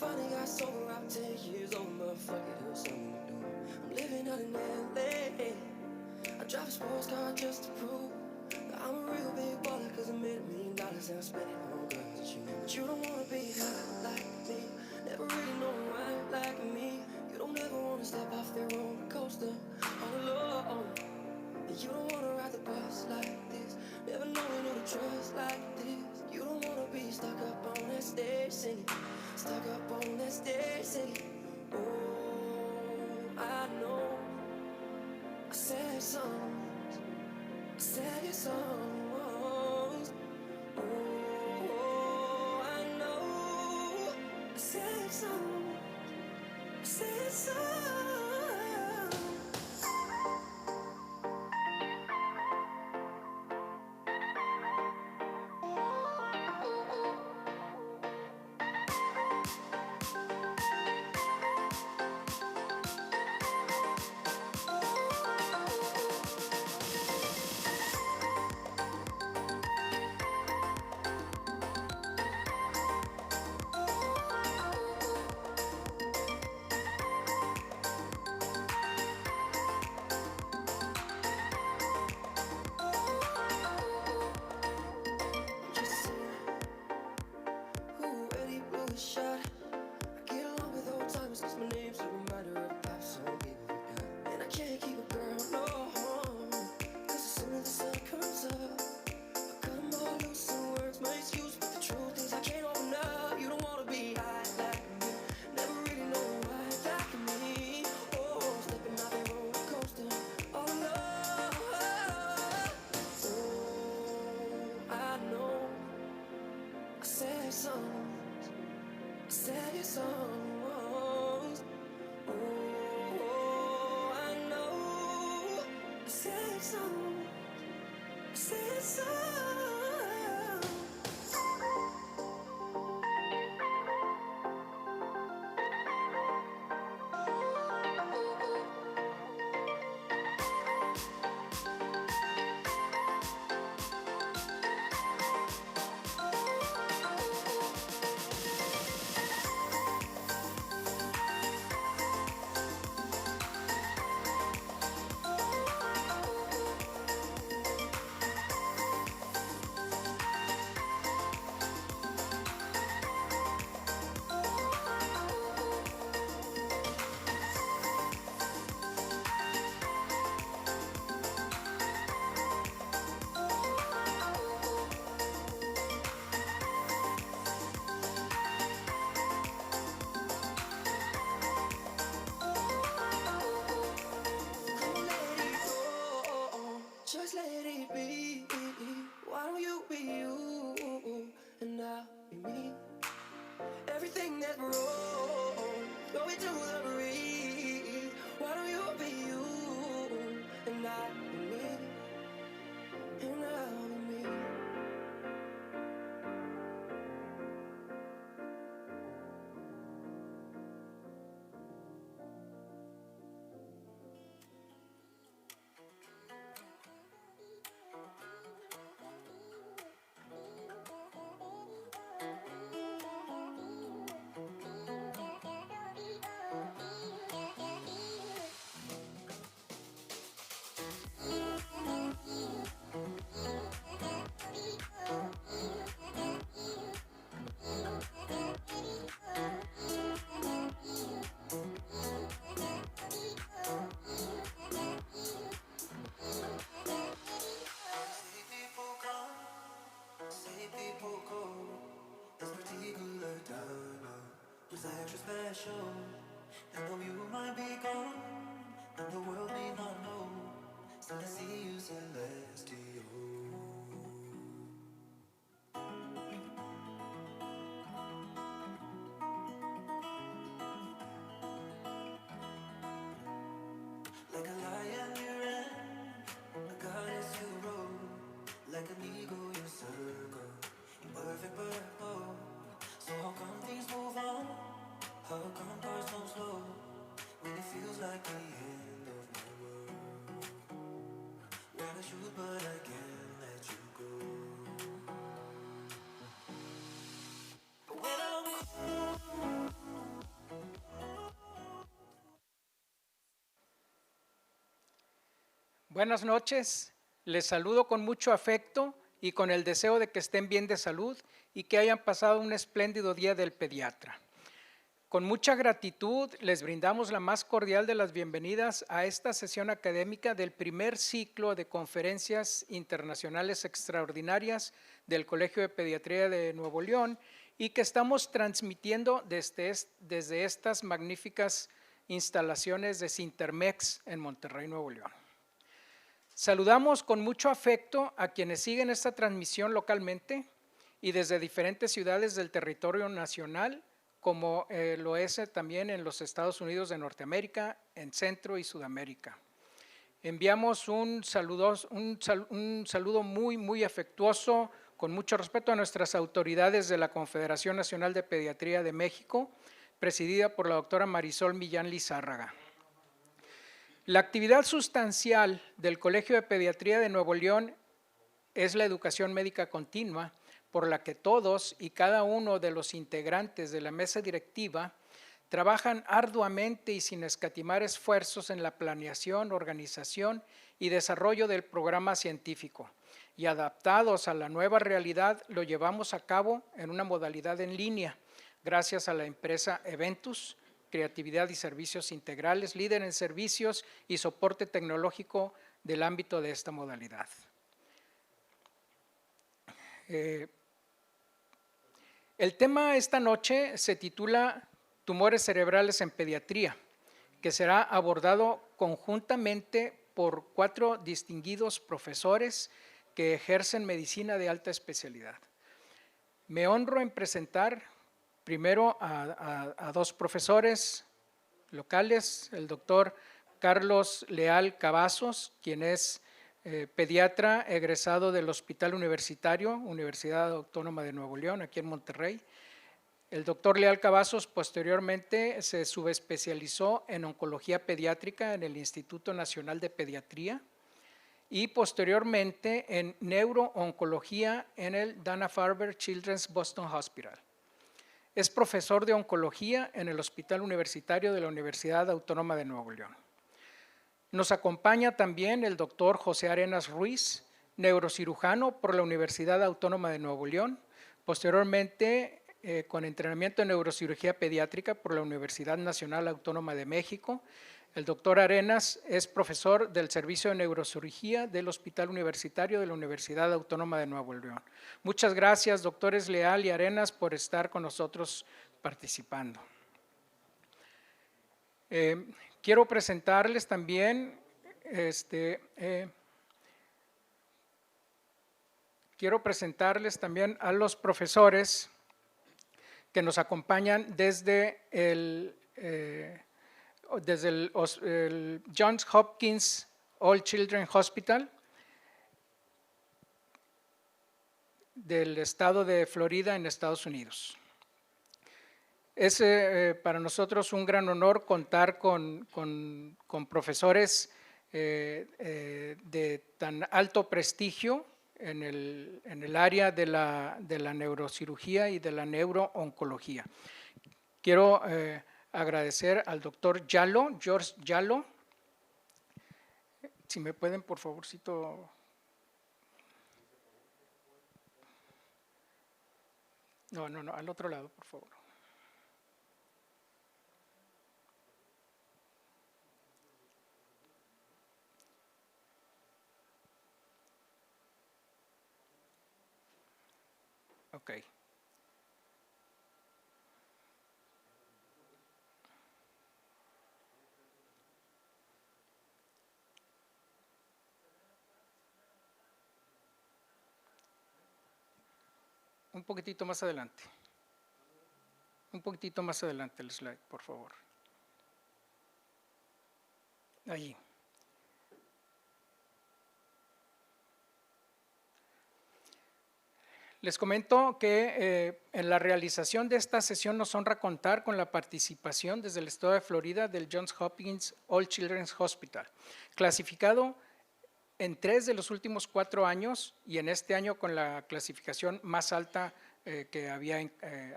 finally got sober out 10 years old, motherfucker, there was something to do. I'm living out in LA. I drive a sports car just to prove that I'm a real big baller, cause I made $1 million and I spent it on girls that you. But you don't wanna be high like me, never really know why like me. You don't ever wanna step off the roller coaster all alone. And you don't wanna ride the bus like this, never knowing who to trust like this. You don't wanna be stuck up on that stage singing, stuck up on that stage singing. Oh, I know sad songs, sad songs. Oh, I know sad songs, sad songs. Buenas noches, les saludo con mucho afecto y con el deseo de que estén bien de salud y que hayan pasado un espléndido día del pediatra. Con mucha gratitud les brindamos la más cordial de las bienvenidas a esta sesión académica del primer ciclo de conferencias internacionales extraordinarias del Colegio de Pediatría de Nuevo León y que estamos transmitiendo desde estas magníficas instalaciones de Sintermex en Monterrey, Nuevo León. Saludamos con mucho afecto a quienes siguen esta transmisión localmente y desde diferentes ciudades del territorio nacional, como lo es también en los Estados Unidos de Norteamérica, en Centro y Sudamérica. Enviamos un saludo muy afectuoso, con mucho respeto a nuestras autoridades de la Confederación Nacional de Pediatría de México, presidida por la doctora Marisol Millán Lizárraga. La actividad sustancial del Colegio de Pediatría de Nuevo León es la educación médica continua, por la que todos y cada uno de los integrantes de la mesa directiva trabajan arduamente y sin escatimar esfuerzos en la planeación, organización y desarrollo del programa científico, y adaptados a la nueva realidad lo llevamos a cabo en una modalidad en línea, gracias a la empresa Eventus, Creatividad y Servicios Integrales, líder en servicios y soporte tecnológico del ámbito de esta modalidad. El tema esta noche se titula Tumores cerebrales en pediatría, que será abordado conjuntamente por 4 distinguidos profesores que ejercen medicina de alta especialidad. Me honro en presentar primero a 2 profesores locales, el doctor Carlos Leal Cavazos, quien es pediatra egresado del Hospital Universitario, Universidad Autónoma de Nuevo León, aquí en Monterrey. El doctor Leal Cavazos posteriormente se subespecializó en oncología pediátrica en el Instituto Nacional de Pediatría y posteriormente en neurooncología en el Dana-Farber Children's Boston Hospital. Es profesor de oncología en el Hospital Universitario de la Universidad Autónoma de Nuevo León. Nos acompaña también el doctor José Arenas Ruiz, neurocirujano por la Universidad Autónoma de Nuevo León, posteriormente con entrenamiento en neurocirugía pediátrica por la Universidad Nacional Autónoma de México. El doctor Arenas es profesor del Servicio de Neurocirugía del Hospital Universitario de la Universidad Autónoma de Nuevo León. Muchas gracias, doctores Leal y Arenas, por estar con nosotros participando. Quiero presentarles también a los profesores que nos acompañan desde el Johns Hopkins All Children Hospital del estado de Florida en Estados Unidos. Es para nosotros un gran honor contar con profesores de tan alto prestigio en el área de la neurocirugía y de la neurooncología. Quiero agradecer al doctor Yalo, George Yalo. Si me pueden, por favorcito. No, al otro lado, por favor. Ok. Un poquitito más adelante. Un poquitito más adelante el slide, por favor. Allí. Les comento que en la realización de esta sesión nos honra contar con la participación desde el estado de Florida del Johns Hopkins All Children's Hospital, clasificado en 3 de los últimos 4 años y en este año con la clasificación más alta que había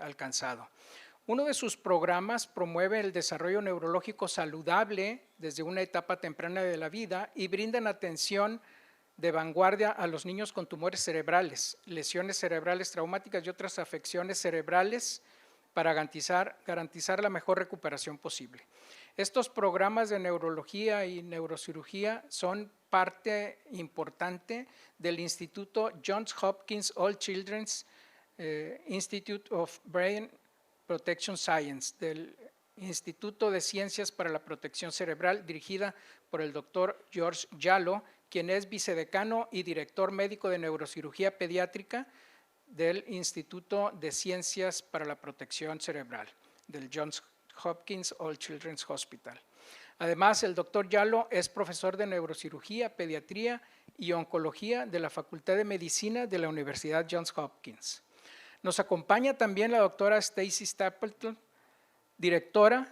alcanzado. Uno de sus programas promueve el desarrollo neurológico saludable desde una etapa temprana de la vida y brindan atención de vanguardia a los niños con tumores cerebrales, lesiones cerebrales traumáticas y otras afecciones cerebrales para garantizar la mejor recuperación posible. Estos programas de neurología y neurocirugía son parte importante del Instituto Johns Hopkins All Children's Institute of Brain Protection Science, del Instituto de Ciencias para la Protección Cerebral, dirigida por el doctor George Yalo, quien es vicedecano y director médico de neurocirugía pediátrica del Instituto de Ciencias para la Protección Cerebral, del Johns Hopkins All Children's Hospital. Además, el doctor Yalo es profesor de neurocirugía, pediatría y oncología de la Facultad de Medicina de la Universidad Johns Hopkins. Nos acompaña también la doctora Stacy Stapleton, directora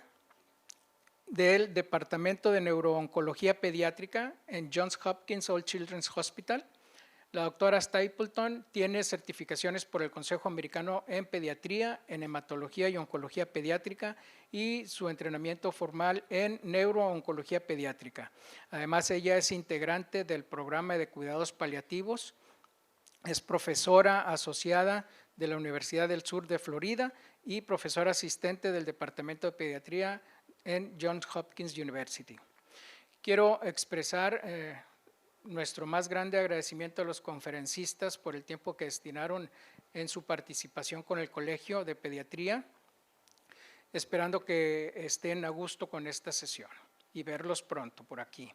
del Departamento de Neurooncología Pediátrica en Johns Hopkins All Children's Hospital. La doctora Stapleton tiene certificaciones por el Consejo Americano en Pediatría, en Hematología y Oncología Pediátrica y su entrenamiento formal en Neurooncología Pediátrica. Además, ella es integrante del programa de cuidados paliativos, es profesora asociada de la Universidad del Sur de Florida y profesora asistente del Departamento de Pediatría en Johns Hopkins University. Quiero expresar nuestro más grande agradecimiento a los conferencistas por el tiempo que destinaron en su participación con el Colegio de Pediatría, esperando que estén a gusto con esta sesión y verlos pronto por aquí.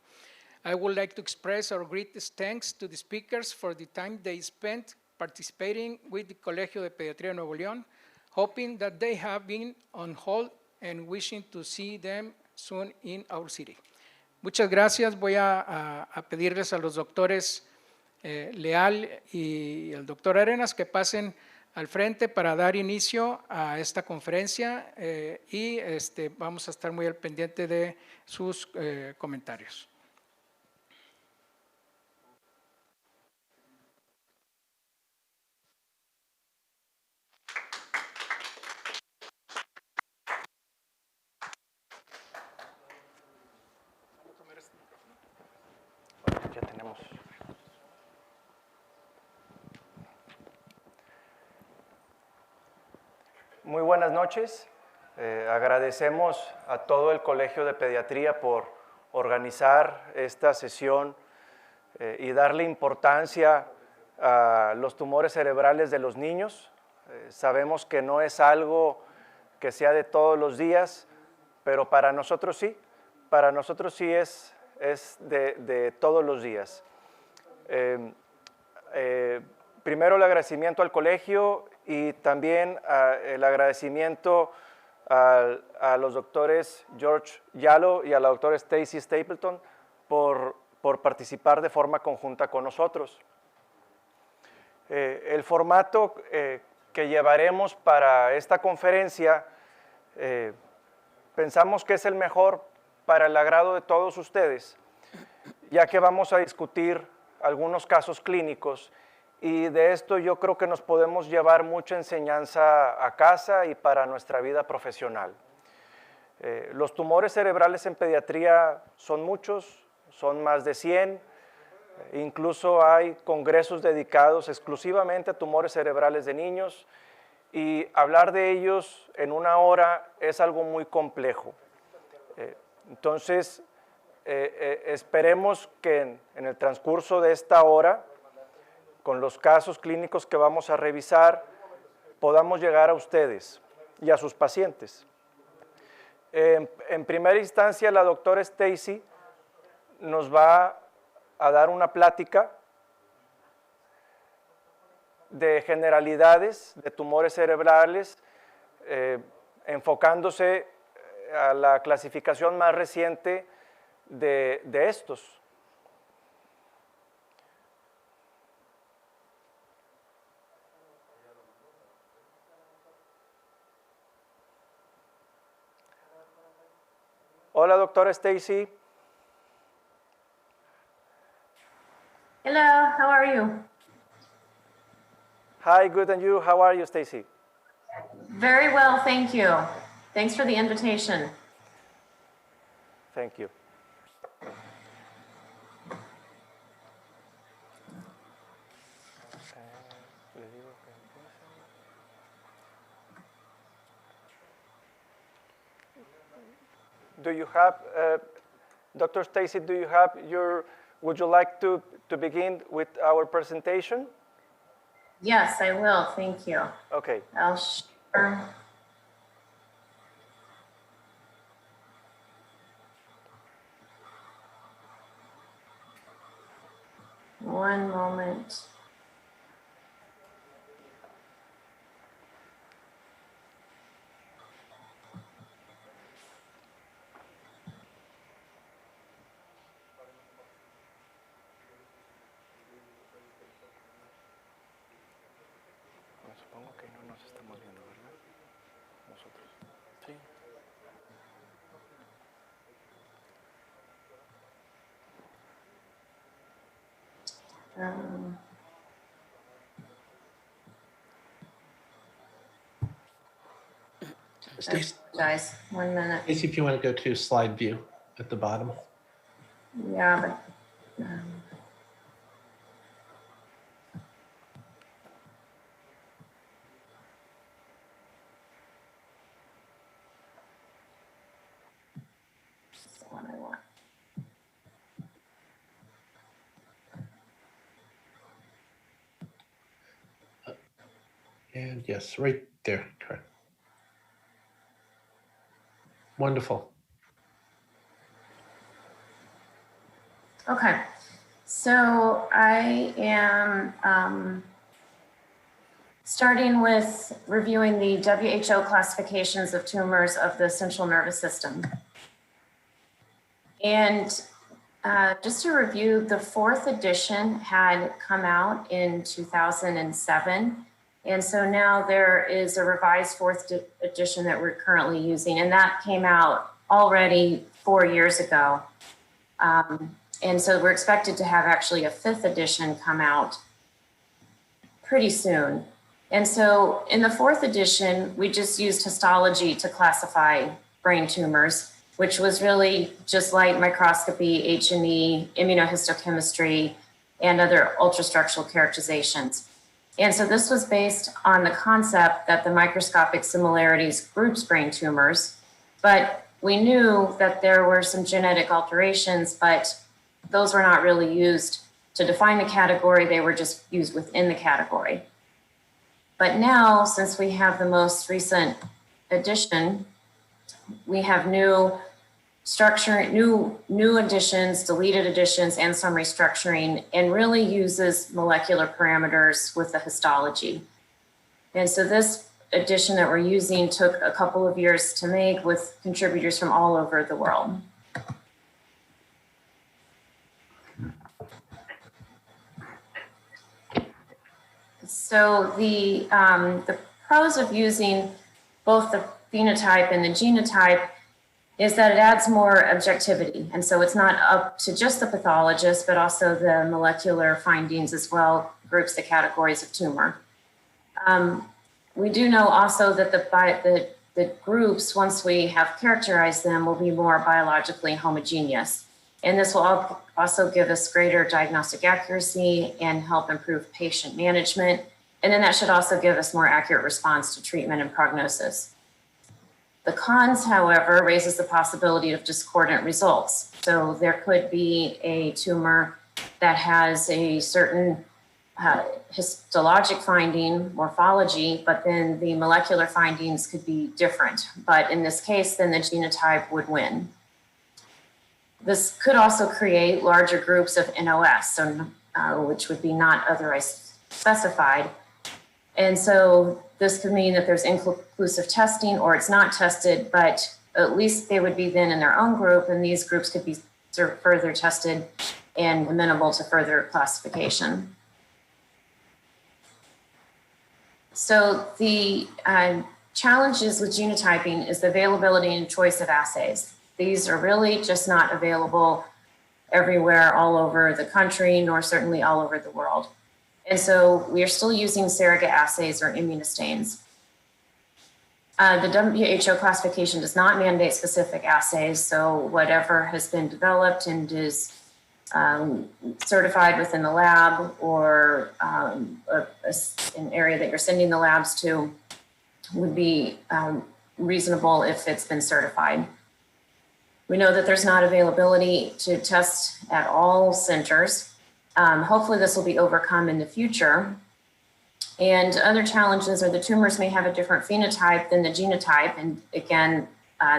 I would like to express our greatest thanks to the speakers for the time they spent participating with the Colegio de Pediatría de Nuevo León, hoping that they have been on hold and wishing to see them soon in our city. Muchas gracias. Voy a pedirles a los doctores Leal y el doctor Arenas que pasen al frente para dar inicio a esta conferencia y vamos a estar muy al pendiente de sus comentarios. Ya tenemos. Muy buenas noches. Agradecemos a todo el Colegio de Pediatría por organizar esta sesión y darle importancia a los tumores cerebrales de los niños. Sabemos que no es algo que sea de todos los días, pero para nosotros sí. Para nosotros sí es de todos los días. Primero el agradecimiento al colegio y también el agradecimiento a los doctores George Yalo y a la doctora Stacy Stapleton por participar de forma conjunta con nosotros. El formato que llevaremos para esta conferencia pensamos que es el mejor para el agrado de todos ustedes, ya que vamos a discutir algunos casos clínicos y de esto yo creo que nos podemos llevar mucha enseñanza a casa y para nuestra vida profesional. Los tumores cerebrales en pediatría son muchos, son más de 100, incluso hay congresos dedicados exclusivamente a tumores cerebrales de niños y hablar de ellos en una hora es algo muy complejo. Entonces, esperemos que en el transcurso de esta hora, con los casos clínicos que vamos a revisar, podamos llegar a ustedes y a sus pacientes. En primera instancia, la doctora Stacy nos va a dar una plática de generalidades de tumores cerebrales, enfocándose a la clasificación más reciente de estos. Hola, doctora Stacy. Hello, how are you? Hi, good, and you? How are you, Stacy? Very well, thank you. Thanks for the invitation. Thank you. Do you have, Dr. Stacy, do you have would you like to begin with our presentation? Yes, I will, thank you. Okay. I'll share. One moment. Supongo que no nos estamos viendo, ¿verdad? Nosotros. Sí. Stacy, Guys, 1 minute. Stacy, if you want to go to slide view at the bottom. Yeah, but that's the one I want. And yes, right there, correct. Wonderful. Okay, so I am starting with reviewing the WHO classifications of tumors of the central nervous system. And just to review, the 4th edition had come out in 2007. And so now there is a revised 4th edition that we're currently using, and that came out already 4 years ago. And so we're expected to have actually a 5th edition come out pretty soon. And so in the 4th edition, we just used histology to classify brain tumors, which was really just light microscopy, H&E, immunohistochemistry, and other ultrastructural characterizations. And so this was based on the concept that the microscopic similarities groups brain tumors, but we knew that there were some genetic alterations, but those were not really used to define the category, they were just used within the category. But now, since we have the most recent edition, we have new structure, new additions, deleted additions, and some restructuring, and really uses molecular parameters with the histology. And so this edition that we're using took a couple of years to make with contributors from all over the world. So the pros of using both the phenotype and the genotype is that it adds more objectivity. And so it's not up to just the pathologist, but also the molecular findings as well, groups the categories of tumor. We do know also that the groups, once we have characterized them, will be more biologically homogeneous. And this will also give us greater diagnostic accuracy and help improve patient management. And then that should also give us more accurate response to treatment and prognosis. The cons, however, raises the possibility of discordant results. So there could be a tumor that has a certain histologic finding, morphology, but then the molecular findings could be different. But in this case, then the genotype would win. This could also create larger groups of NOS, so, which would be not otherwise specified. And so this could mean that there's inconclusive testing or it's not tested, but at least they would be then in their own group, and these groups could be further tested and amenable to further classification. So the challenges with genotyping is the availability and choice of assays. These are really just not available everywhere, all over the country, nor certainly all over the world. And so we are still using surrogate assays or immunostains. The WHO classification does not mandate specific assays, so whatever has been developed and is certified within the lab or an area that you're sending the labs to would be reasonable if it's been certified. We know that there's not availability to test at all centers. Hopefully this will be overcome in the future. And other challenges are the tumors may have a different phenotype than the genotype. And again,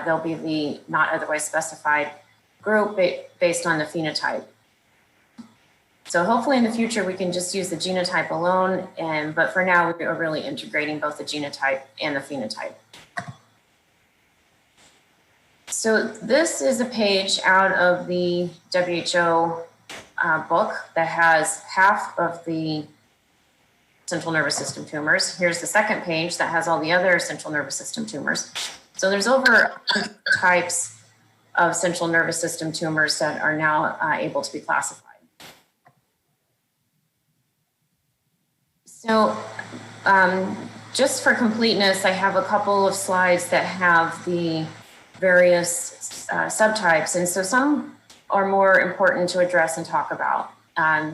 they'll be the not otherwise specified group based on the phenotype. So hopefully in the future, we can just use the genotype alone. But for now, we are really integrating both the genotype and the phenotype. So this is a page out of the WHO book that has half of the central nervous system tumors. Here's the second page that has all the other central nervous system tumors. So there's over types of central nervous system tumors that are now able to be classified. So just for completeness, I have a couple of slides that have the various subtypes. And so some are more important to address and talk about.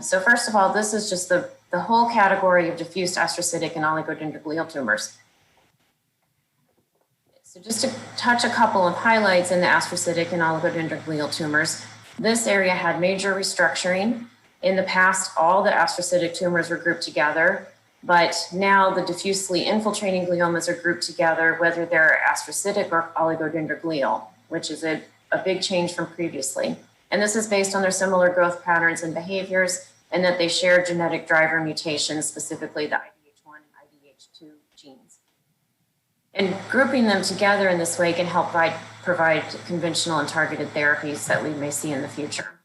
So first of all, this is just the whole category of diffuse astrocytic and oligodendroglial tumors. So just to touch a couple of highlights in the astrocytic and oligodendroglial tumors, this area had major restructuring. In the past, all the astrocytic tumors were grouped together, but now the diffusely infiltrating gliomas are grouped together, whether they're astrocytic or oligodendroglial, which is a big change from previously. And this is based on their similar growth patterns and behaviors, and that they share genetic driver mutations, specifically the IDH1 and IDH2 genes. And grouping them together in this way can help provide conventional and targeted therapies that we may see in the future.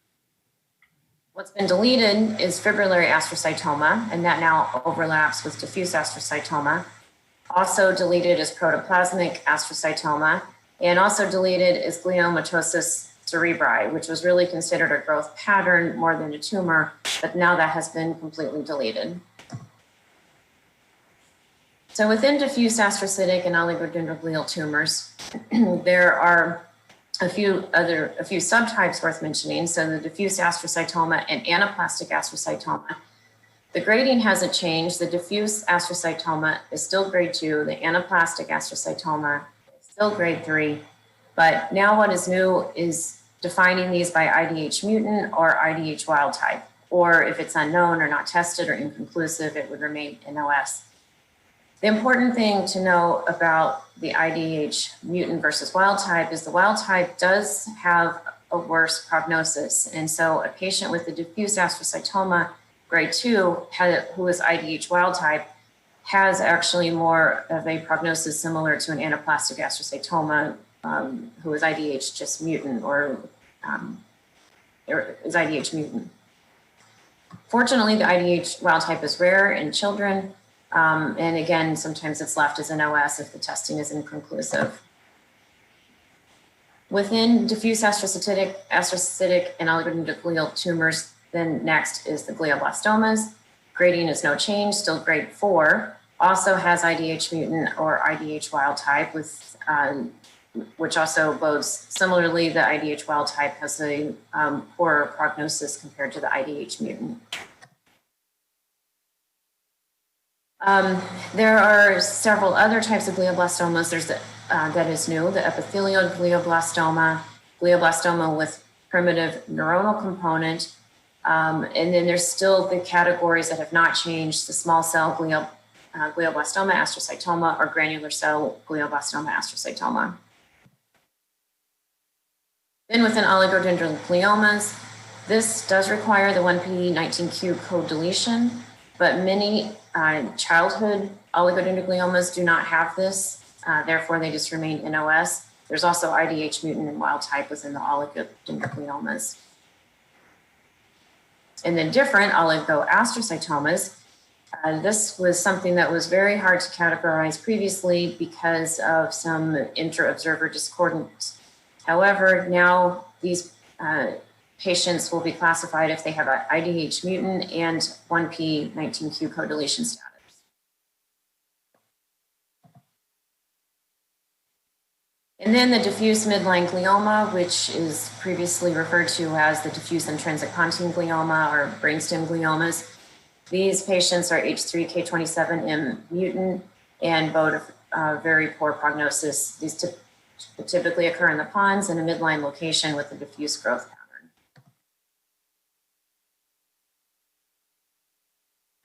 What's been deleted is fibrillary astrocytoma, and that now overlaps with diffuse astrocytoma. Also deleted is protoplasmic astrocytoma, and also deleted is gliomatosis cerebri, which was really considered a growth pattern more than a tumor, but now that has been completely deleted. So within diffuse astrocytic and oligodendroglial tumors, there are a few subtypes worth mentioning. So the diffuse astrocytoma and anaplastic astrocytoma. The grading hasn't changed. The diffuse astrocytoma is still grade 2. The anaplastic astrocytoma is still grade 3. But now what is new is defining these by IDH mutant or IDH wild type, or if it's unknown or not tested or inconclusive, it would remain NOS. The important thing to know about the IDH mutant versus wild type is the wild type does have a worse prognosis. And so a patient with a diffuse astrocytoma grade 2 who is IDH wild type has actually more of a prognosis similar to an anaplastic astrocytoma who is IDH just mutant or is IDH mutant. Fortunately, the IDH wild type is rare in children. And again, sometimes it's left as an OS if the testing is inconclusive. Within diffuse astrocytic and oligodendroglial tumors, then next is the glioblastomas. Grading is no change, still grade 4. Also has IDH mutant or IDH wild type, with which also bodes similarly. The IDH wild type has a poorer prognosis compared to the IDH mutant. There are several other types of glioblastomas. There's that is new, the epithelial glioblastoma, glioblastoma with primitive neuronal component. And then there's still the categories that have not changed, the small cell glioblastoma astrocytoma or granular cell glioblastoma astrocytoma. Then within oligodendrogliomas, this does require the 1p19q code deletion, but many childhood oligodendrogliomas do not have this. Therefore, they just remain NOS. There's also IDH mutant and wild type within the oligodendrogliomas. And then different oligoastrocytomas. This was something that was very hard to categorize previously because of some inter-observer discordance. However, now these patients will be classified if they have an IDH mutant and 1p19q codeletion status. And then the diffuse midline glioma, which is previously referred to as the diffuse intrinsic pontine glioma or brainstem gliomas. These patients are H3K27M mutant and bode very poor prognosis. These typically occur in the pons in a midline location with a diffuse growth pattern.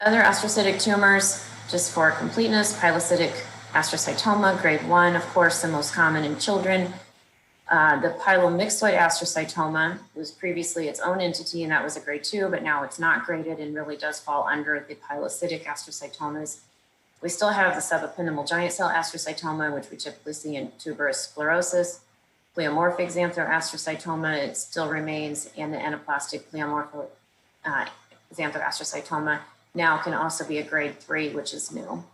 Other astrocytic tumors, just for completeness, pilocytic astrocytoma, grade 1, of course, the most common in children. The pilomyxoid astrocytoma was previously its own entity, and that was a grade 2, but now it's not graded and really does fall under the pilocytic astrocytomas. We still have the subependymal giant cell astrocytoma, which we typically see in tuberous sclerosis. Pleomorphic xanthoastrocytoma, it still remains, and the anaplastic pleomorphic xanthoastrocytoma now can also be a grade 3, which is new.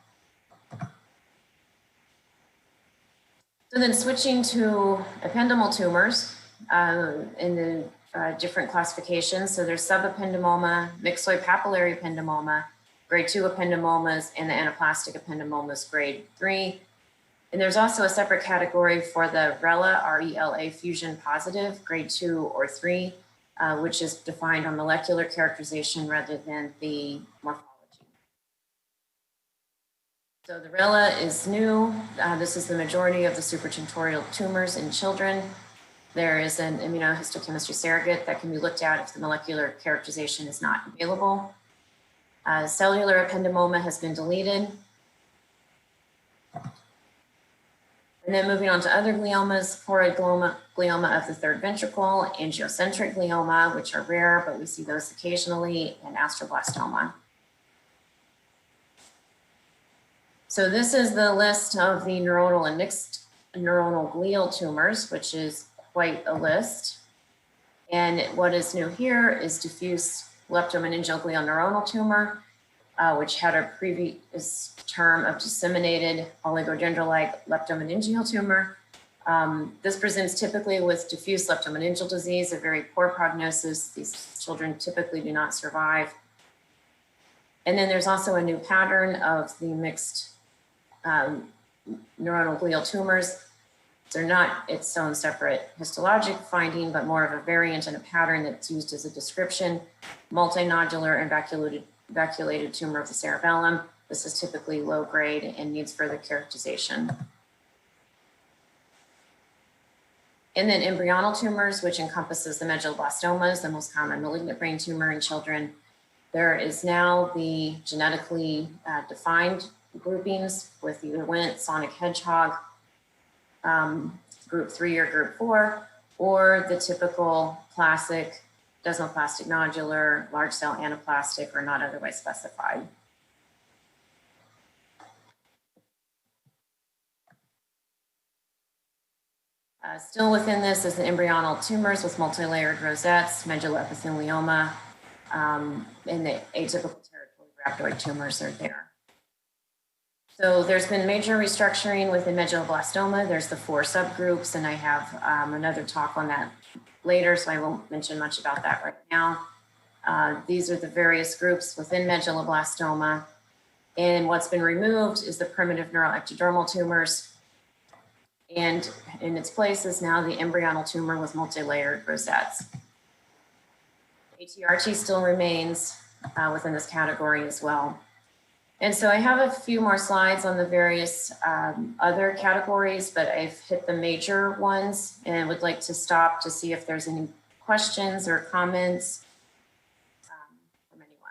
So then switching to ependymal tumors in the different classifications. So there's subependymoma, myxoid papillary ependymoma, grade 2 ependymomas, and the anaplastic ependymomas, grade 3. And there's also a separate category for the RELA, R-E-L-A fusion positive, grade 2 or 3, which is defined on molecular characterization rather than the morphology. So the RELA is new. This is the majority of the supratentorial tumors in children. There is an immunohistochemistry surrogate that can be looked at if the molecular characterization is not available. Cellular ependymoma has been deleted. And then moving on to other gliomas, choroid glioma of the third ventricle, angiocentric glioma, which are rare, but we see those occasionally, and astroblastoma. So this is the list of the neuronal and mixed neuronal glial tumors, which is quite a list. And what is new here is diffuse leptomeningeal glial neuronal tumor, which had a previous term of disseminated oligodendral-like leptomeningeal tumor. This presents typically with diffuse leptomeningeal disease, a very poor prognosis. These children typically do not survive. And then there's also a new pattern of the mixed neuronal glial tumors. They're not its own separate histologic finding, but more of a variant and a pattern that's used as a description. Multinodular and vacuolated tumor of the cerebellum. This is typically low grade and needs further characterization. And then embryonal tumors, which encompasses the medulloblastomas, the most common malignant brain tumor in children. There is now the genetically defined groupings with either Wnt, sonic hedgehog, group 3 or group 4, or the typical classic desmoplastic nodular, large cell anaplastic, or not otherwise specified. Still within this is the embryonal tumors with multi-layered rosettes, medulloepithelioma, and the atypical territory rhabdoid tumors are there. So there's been major restructuring within medulloblastoma. There's the 4 subgroups, and I have another talk on that later, so I won't mention much about that right now. These are the various groups within medulloblastoma. And what's been removed is the primitive neuroectodermal tumors. And in its place is now the embryonal tumor with multi-layered rosettes. ATRT still remains within this category as well. And so I have a few more slides on the various other categories, but I've hit the major ones and would like to stop to see if there's any questions or comments from anyone.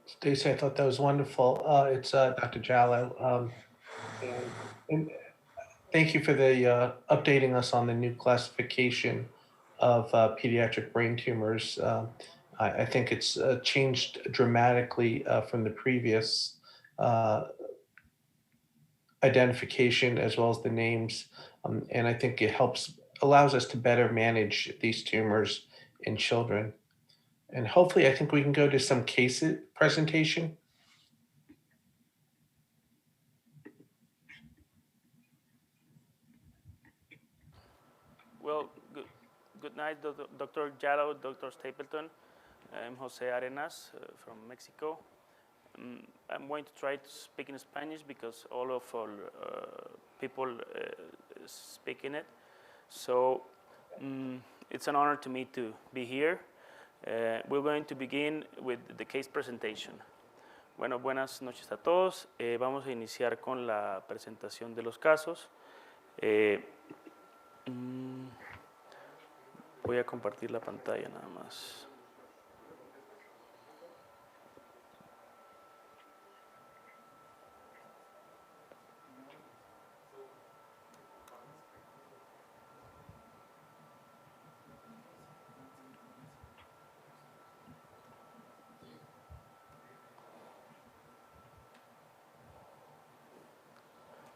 Stacey, I thought that was wonderful. It's Dr. Jallo. And thank you for the updating us on the new classification of pediatric brain tumors. I think it's changed dramatically from the previous identification as well as the names. And I think it allows us to better manage these tumors in children. And hopefully, I think we can go to some case presentation. Well, good night, Dr. Jallow, Dr. Stapleton. I'm Jose Arenas from Mexico. I'm going to try to speak in Spanish because all of our people speak in it. So it's an honor to me to be here. We're going to begin with the case presentation. Bueno, buenas noches a todos. Vamos a iniciar con la presentación de los casos. Voy a compartir la pantalla nada más.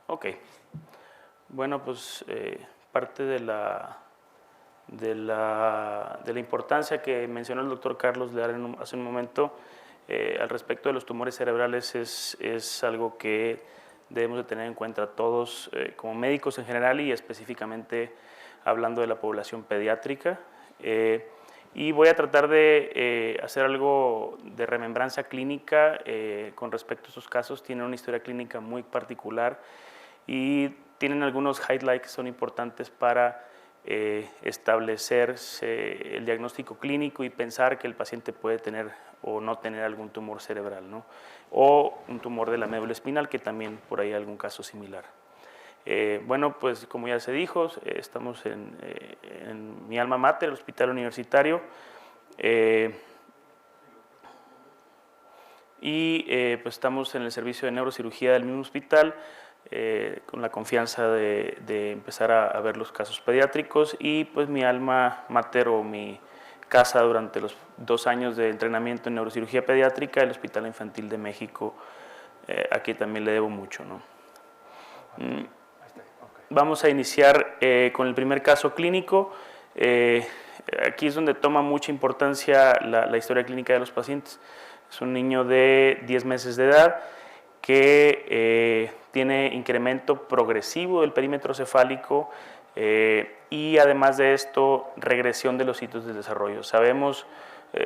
Ok. Bueno, pues parte de la importancia que mencionó el doctor Carlos Leal hace un momento al respecto de los tumores cerebrales es algo que debemos de tener en cuenta todos como médicos en general y específicamente hablando de la población pediátrica. Y voy a tratar de hacer algo de remembranza clínica con respecto a estos casos. Tienen una historia clínica muy particular y tienen algunos highlights que son importantes para establecer el diagnóstico clínico y pensar que el paciente puede tener o no tener algún tumor cerebral, ¿no? O un tumor de la médula espinal, que también por ahí hay algún caso similar. Bueno, pues como ya se dijo, estamos en mi alma mater, el Hospital Universitario, pues estamos en el servicio de neurocirugía del mismo hospital, con la confianza de empezar a ver los casos pediátricos y pues mi alma mater o mi casa durante los 2 años de entrenamiento en neurocirugía pediátrica, el Hospital Infantil de México, aquí también le debo mucho, ¿no? Vamos a iniciar con el primer caso clínico. Aquí es donde toma mucha importancia la historia clínica de los pacientes. Es un niño de 10 meses de edad que tiene incremento progresivo del perímetro cefálico y además de esto regresión de los hitos del desarrollo. Sabemos,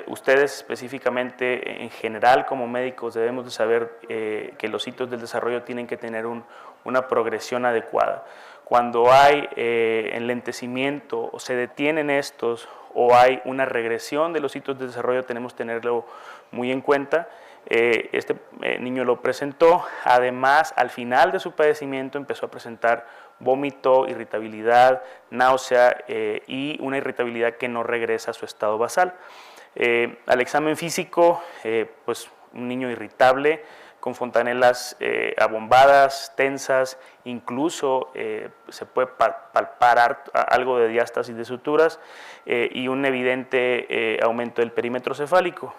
ustedes específicamente en general como médicos debemos de saber que los hitos del desarrollo tienen que tener una progresión adecuada. Cuando hay enlentecimiento o se detienen estos o hay una regresión de los hitos de desarrollo tenemos que tenerlo muy en cuenta. Este niño lo presentó, además al final de su padecimiento empezó a presentar vómito, irritabilidad, náusea y una irritabilidad que no regresa a su estado basal. Al examen físico, pues un niño irritable, con fontanelas abombadas, tensas, incluso se puede palpar algo de diástasis de suturas y un evidente aumento del perímetro cefálico.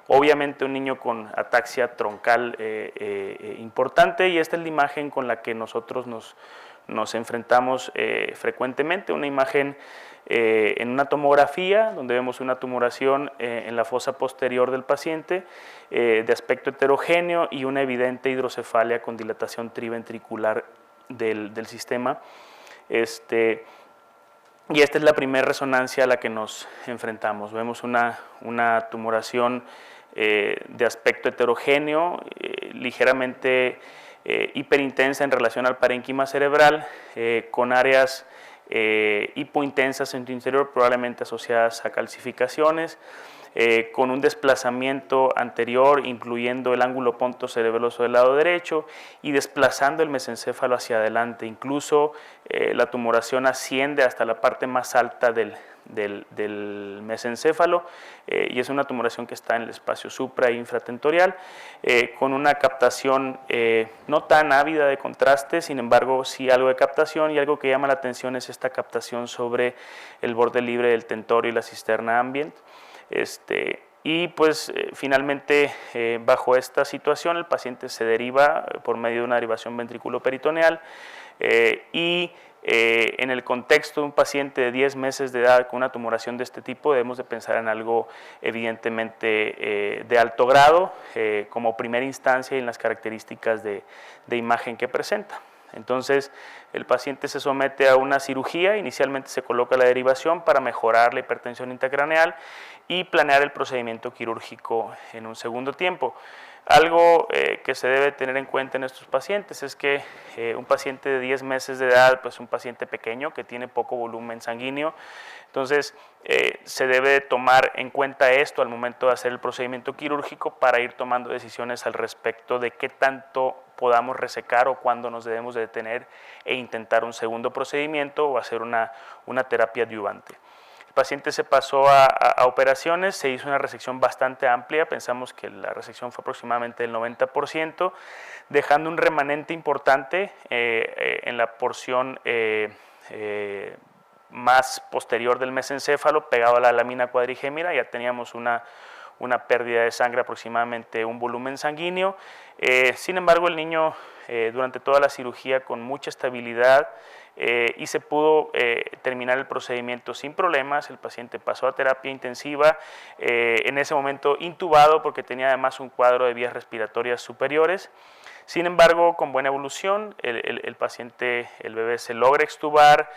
Obviamente un niño con ataxia troncal importante y esta es la imagen con la que nosotros nos enfrentamos frecuentemente, una imagen en una tomografía donde vemos una tumoración en la fosa posterior del paciente de aspecto heterogéneo y una evidente hidrocefalia con dilatación triventricular del sistema. Y esta es la primera resonancia a la que nos enfrentamos. Vemos una tumoración de aspecto heterogéneo, ligeramente hiperintensa en relación al parénquima cerebral, con áreas hipointensas en tu interior, probablemente asociadas a calcificaciones, con un desplazamiento anterior, incluyendo el ángulo pontocerebeloso del lado derecho y desplazando el mesencéfalo hacia adelante. Incluso la tumoración asciende hasta la parte más alta del mesencéfalo y es una tumoración que está en el espacio supra e infratentorial con una captación no tan ávida de contraste, sin embargo sí algo de captación, y algo que llama la atención es esta captación sobre el borde libre del tentorio y la cisterna ambient. Y pues finalmente bajo esta situación el paciente se deriva por medio de una derivación ventriculoperitoneal y en el contexto de un paciente de 10 meses de edad con una tumoración de este tipo, debemos de pensar en algo evidentemente de alto grado, como primera instancia y en las características de imagen que presenta. Entonces, el paciente se somete a una cirugía, inicialmente se coloca la derivación para mejorar la hipertensión intracraneal y planear el procedimiento quirúrgico en un segundo tiempo. Algo que se debe tener en cuenta en estos pacientes es que un paciente de 10 meses de edad, pues un paciente pequeño que tiene poco volumen sanguíneo, entonces se debe tomar en cuenta esto al momento de hacer el procedimiento quirúrgico para ir tomando decisiones al respecto de qué tanto podamos resecar o cuándo nos debemos de detener e intentar un segundo procedimiento o hacer una terapia adyuvante. El paciente se pasó a operaciones, se hizo una resección bastante amplia, pensamos que la resección fue aproximadamente del 90%, dejando un remanente importante en la porción más posterior del mesencéfalo, pegado a la lámina cuadrigémina. Ya teníamos una pérdida de sangre, aproximadamente un volumen sanguíneo. Sin embargo, el niño durante toda la cirugía con mucha estabilidad y se pudo terminar el procedimiento sin problemas. El paciente pasó a terapia intensiva, en ese momento intubado porque tenía además un cuadro de vías respiratorias superiores. Sin embargo, con buena evolución, el paciente, el bebé se logra extubar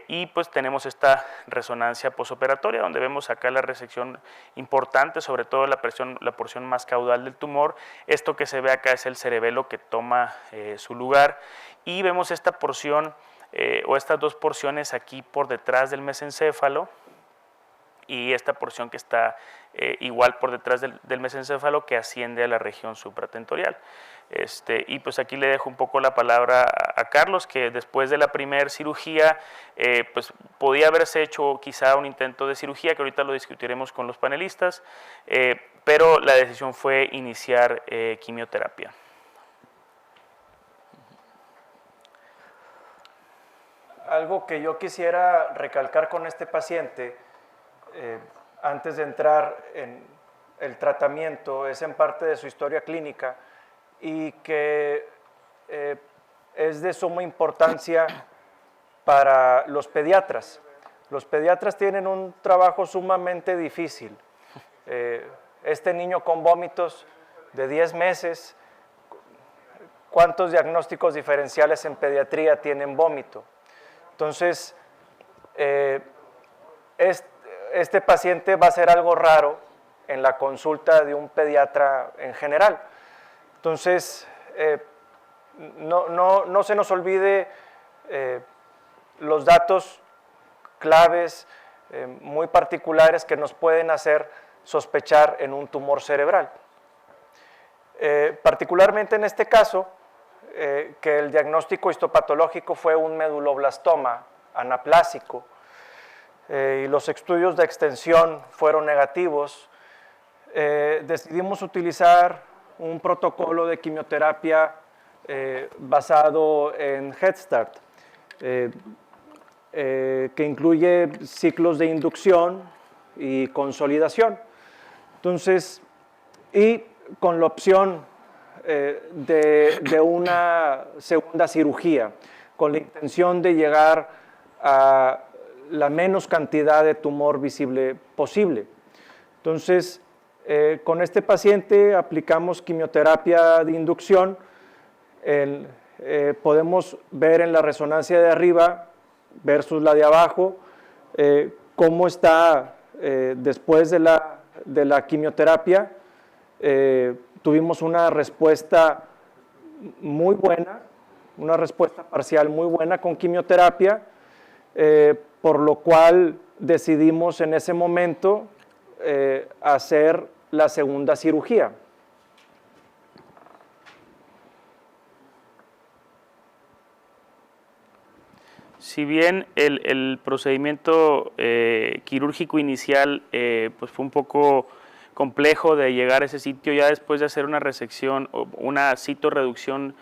y pues tenemos esta resonancia posoperatoria donde vemos acá la resección importante, sobre todo la porción más caudal del tumor. Esto que se ve acá es el cerebelo que toma su lugar y vemos esta porción o estas dos porciones aquí por detrás del mesencéfalo y esta porción que está igual por detrás del mesencéfalo que asciende a la región supratentorial. Y pues aquí le dejo un poco la palabra a Carlos, que después de la primera cirugía pues podía haberse hecho quizá un intento de cirugía, que ahorita lo discutiremos con los panelistas, pero la decisión fue iniciar quimioterapia. Algo que yo quisiera recalcar con este paciente, antes de entrar en el tratamiento, es en parte de su historia clínica y que es de suma importancia para los pediatras. Los pediatras tienen un trabajo sumamente difícil. Este niño con vómitos de 10 meses, ¿cuántos diagnósticos diferenciales en pediatría tienen vómito? Entonces, este paciente va a ser algo raro en la consulta de un pediatra en general. Entonces, no se nos olvide los datos claves muy particulares que nos pueden hacer sospechar en un tumor cerebral. Particularmente en este caso, que el diagnóstico histopatológico fue un meduloblastoma anaplásico y los estudios de extensión fueron negativos. Decidimos utilizar un protocolo de quimioterapia basado en Head Start, que incluye ciclos de inducción y consolidación. Entonces, y con la opción de una segunda cirugía, con la intención de llegar a la menos cantidad de tumor visible posible. Entonces, con este paciente aplicamos quimioterapia de inducción. Podemos ver en la resonancia de arriba versus la de abajo cómo está después de la quimioterapia. Tuvimos una respuesta muy buena, una respuesta parcial muy buena con quimioterapia, por lo cual decidimos en ese momento hacer la segunda cirugía. Si bien el procedimiento quirúrgico inicial pues fue un poco complejo de llegar a ese sitio, ya después de hacer una resección o una citorreducción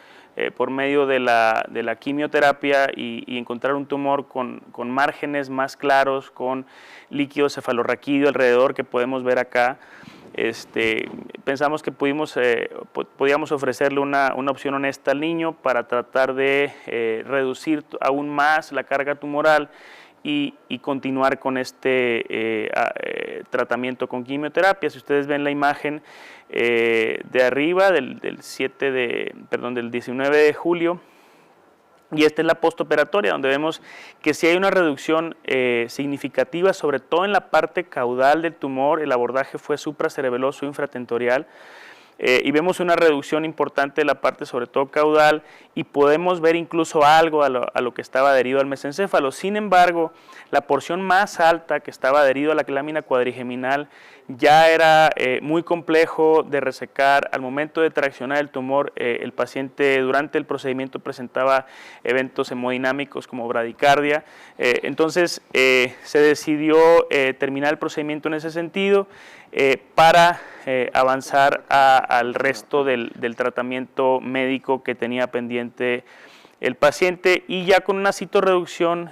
por medio de la quimioterapia y encontrar un tumor con márgenes más claros, con líquido cefalorraquídeo alrededor que podemos ver acá, Pensamos que podíamos ofrecerle una opción honesta al niño para tratar de reducir aún más la carga tumoral y continuar con este tratamiento con quimioterapia. Si ustedes ven la imagen de arriba del 19 de julio, y esta es la postoperatoria, donde vemos que sí hay una reducción significativa, sobre todo en la parte caudal del tumor. El abordaje fue supracerebeloso infratentorial, y vemos una reducción importante de la parte sobre todo caudal, y podemos ver incluso algo a lo que estaba adherido al mesencéfalo. Sin embargo, la porción más alta que estaba adherido a la lámina cuadrigeminal ya era muy complejo de resecar. Al momento de traccionar el tumor, el paciente durante el procedimiento presentaba eventos hemodinámicos como bradicardia. Entonces se decidió terminar el procedimiento en ese sentido para avanzar al resto del tratamiento médico que tenía pendiente el paciente, y ya con una citorreducción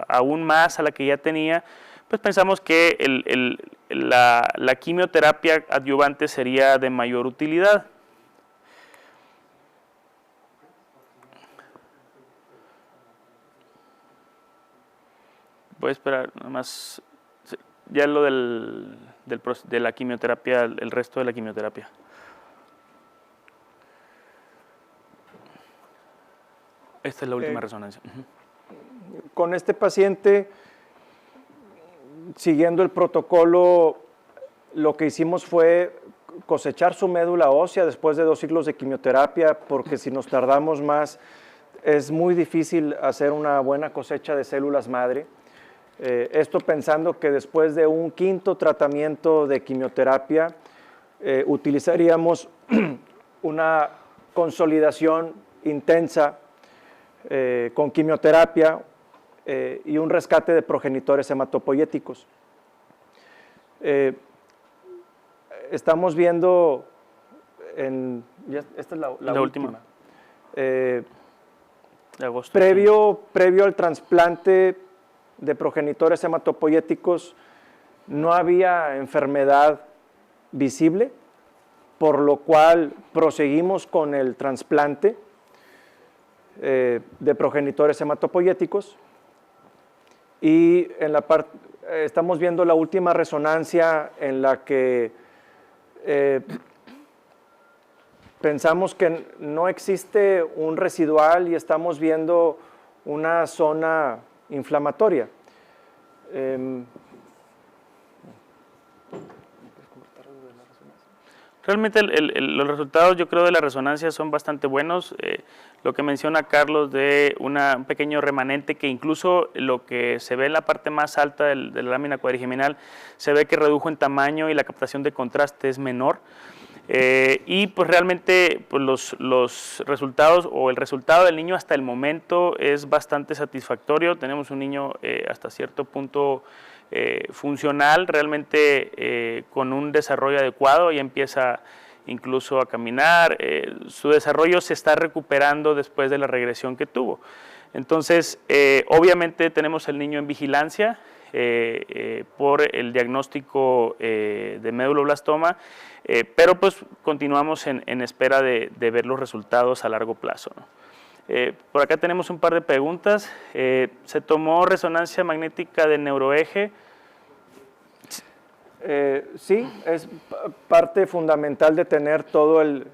aún más a la que ya tenía, pues pensamos que la quimioterapia adyuvante sería de mayor utilidad. Voy a esperar nada más ya lo de la quimioterapia, el resto de la quimioterapia. Esta es la última resonancia. Con este paciente, siguiendo el protocolo, lo que hicimos fue cosechar su médula ósea después de 2 ciclos de quimioterapia, porque si nos tardamos más, es muy difícil hacer una buena cosecha de células madre. Esto pensando que después de un 5º tratamiento de quimioterapia, utilizaríamos una consolidación intensa con quimioterapia y un rescate de progenitores hematopoyéticos. Estamos viendo, esta es la última. De agosto. Previo al trasplante de progenitores hematopoyéticos, no había enfermedad visible, por lo cual proseguimos con el trasplante de progenitores hematopoyéticos, y estamos viendo la última resonancia en la que pensamos que no existe un residual y estamos viendo una zona inflamatoria. Realmente los resultados, yo creo, de la resonancia son bastante buenos. Lo que menciona Carlos de un pequeño remanente, que incluso lo que se ve en la parte más alta de la lámina cuadrigeminal se ve que redujo en tamaño y la captación de contraste es menor. Y pues realmente pues los resultados, o el resultado del niño hasta el momento, es bastante satisfactorio. Tenemos un niño hasta cierto punto funcional, realmente con un desarrollo adecuado, y empieza incluso a caminar. Su desarrollo se está recuperando después de la regresión que tuvo. Entonces, obviamente tenemos al niño en vigilancia por el diagnóstico de méduloblastoma, pero pues continuamos en espera de ver los resultados a largo plazo, ¿no? Por acá tenemos un par de preguntas. ¿Se tomó resonancia magnética de neuroeje? Sí, es parte fundamental de tener todo el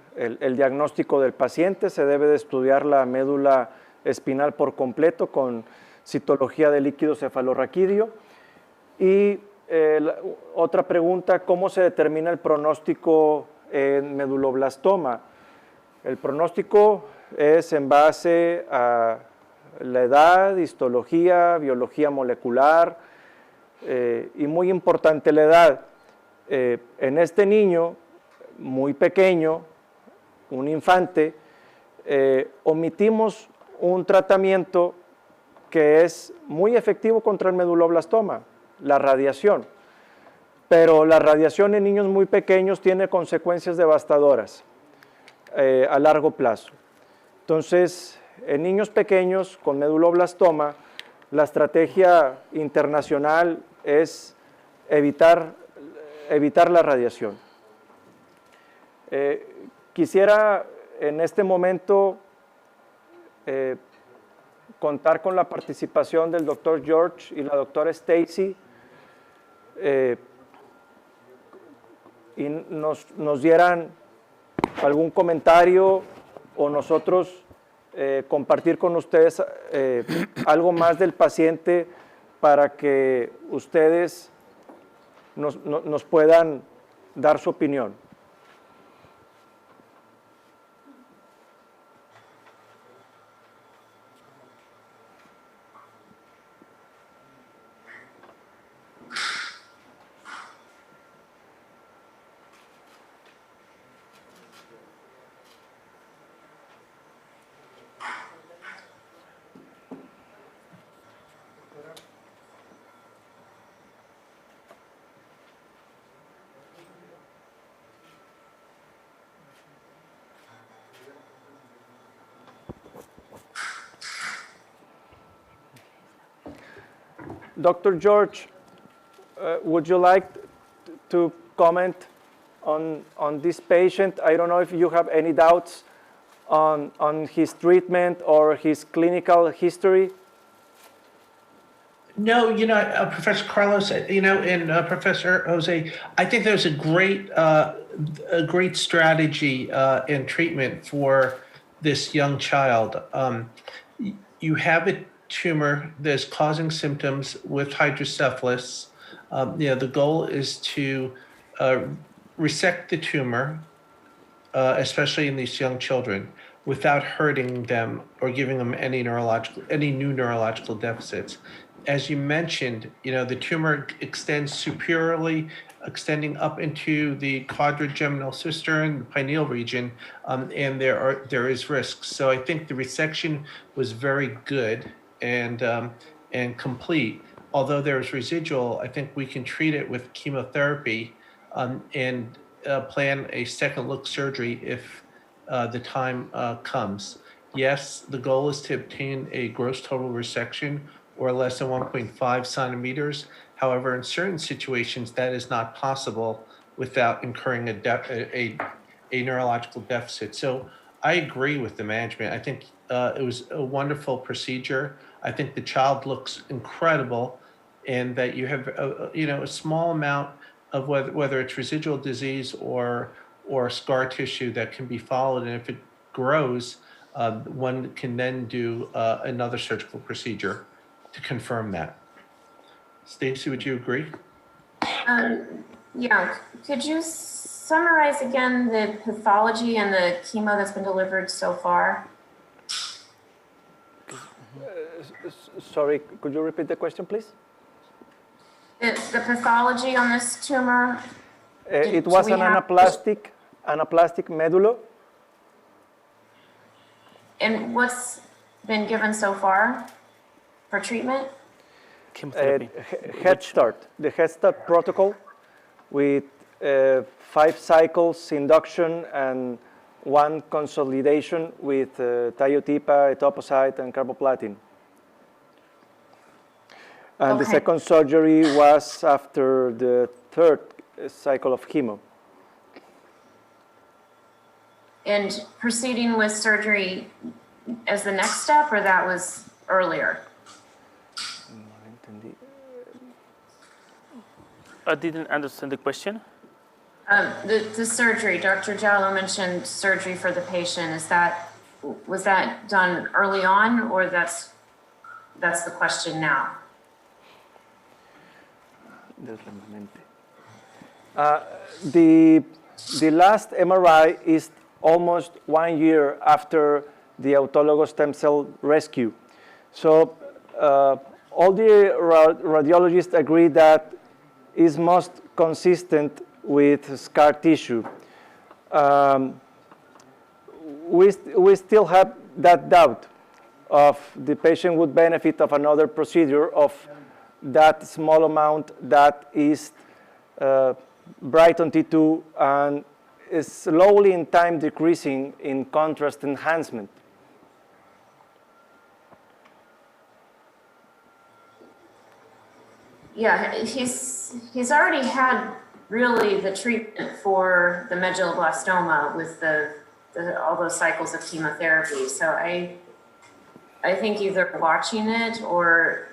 diagnóstico del paciente. Se debe de estudiar la médula espinal por completo con citología de líquido cefalorraquídeo. Y otra pregunta, ¿cómo se determina el pronóstico en meduloblastoma? El pronóstico es en base a la edad, histología, biología molecular, y muy importante la edad. En este niño muy pequeño, un infante, omitimos un tratamiento que es muy efectivo contra el meduloblastoma, la radiación. Pero la radiación en niños muy pequeños tiene consecuencias devastadoras a largo plazo. Entonces, en niños pequeños con meduloblastoma, la estrategia internacional es evitar evitar la radiación. Quisiera en este momento contar con la participación del doctor George y la doctora Stacy y nos dieran algún comentario o nosotros compartir con ustedes algo más del paciente para que ustedes nos puedan dar su opinión. Dr. George, would you like to comment on this patient? I don't know if you have any doubts on his treatment or his clinical history. No, Professor Carlos, and Professor Jose, I think there's a great strategy in treatment for this young child. You have a tumor that's causing symptoms with hydrocephalus. The goal is to resect the tumor, especially in these young children, without hurting them or giving them any new neurological deficits. As you mentioned, the tumor extends superiorly, extending up into the quadrigeminal cistern, the pineal region, and there is risk. So I think the resection was very good and complete. Although there is residual, I think we can treat it with chemotherapy and plan a second look surgery if the time comes. Yes, the goal is to obtain a gross total resection or less than 1.5 centimeters. However, in certain situations, that is not possible without incurring a neurological deficit. So I agree with the management. I think it was a wonderful procedure. I think the child looks incredible, and that you have a small amount of whether it's residual disease or scar tissue that can be followed, and if it grows, one can then do another surgical procedure to confirm that. Stacy, would you agree? Yeah, could you summarize again the pathology and the chemo that's been delivered so far? Sorry, could you repeat the question, please? The pathology on this tumor? It was an anaplastic medulla. And what's been given so far for treatment? Head Start, the Head Start protocol with 5 cycles induction and 1 consolidation with thiotepa, etoposide, and carboplatin. And the second surgery was after the 3rd cycle of chemo. And proceeding with surgery as the next step, or that was earlier? I didn't understand the question. The surgery, Dr. Jallo mentioned surgery for the patient. Was that done early on, or that's the question now? The last MRI is almost 1 year after the autologous stem cell rescue. So all the radiologists agree that is most consistent with scar tissue. We still have that doubt of the patient would benefit of another procedure of that small amount that is Brighton T2 and is slowly in time decreasing in contrast enhancement. Yeah, he's already had really the treatment for the medulloblastoma with all those cycles of chemotherapy. So I think either watching it or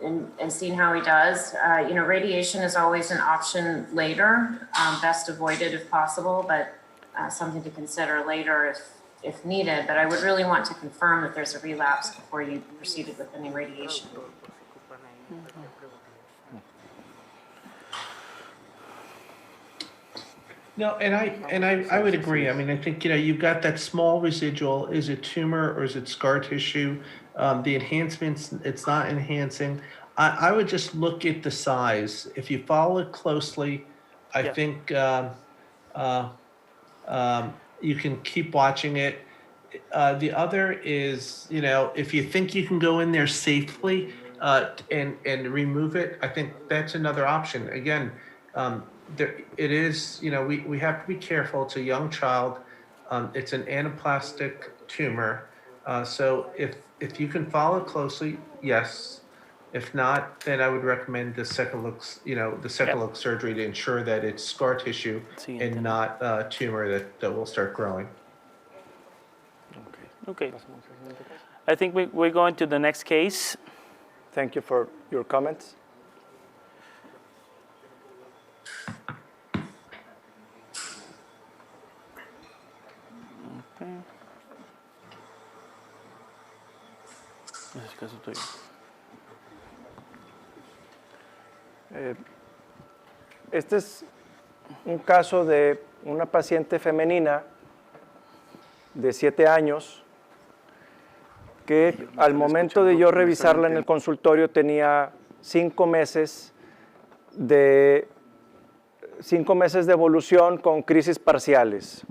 and seeing how he does. You know, radiation is always an option later, best avoided if possible, but something to consider later if needed. But I would really want to confirm that there's a relapse before you proceeded with any radiation. No, and I would agree. I mean, I think, you know, you've got that small residual. Is it tumor or is it scar tissue? The enhancements, it's not enhancing. I would just look at the size. If you follow it closely, I think you can keep watching it. The other is, you know, if you think you can go in there safely and remove it, I think that's another option. Again, it is, you know, we have to be careful. It's a young child. It's an anaplastic tumor. So if you can follow it closely, yes. If not, then I would recommend the second look, you know, the second look surgery to ensure that it's scar tissue and not tumor that will start growing. Okay. I think we're going to the next case. Thank you for your comments. Okay. Ese es caso tuyo. Este es un caso de una paciente femenina de 7 años que al momento de yo revisarla en el consultorio tenía 5 meses de evolución con crisis parciales.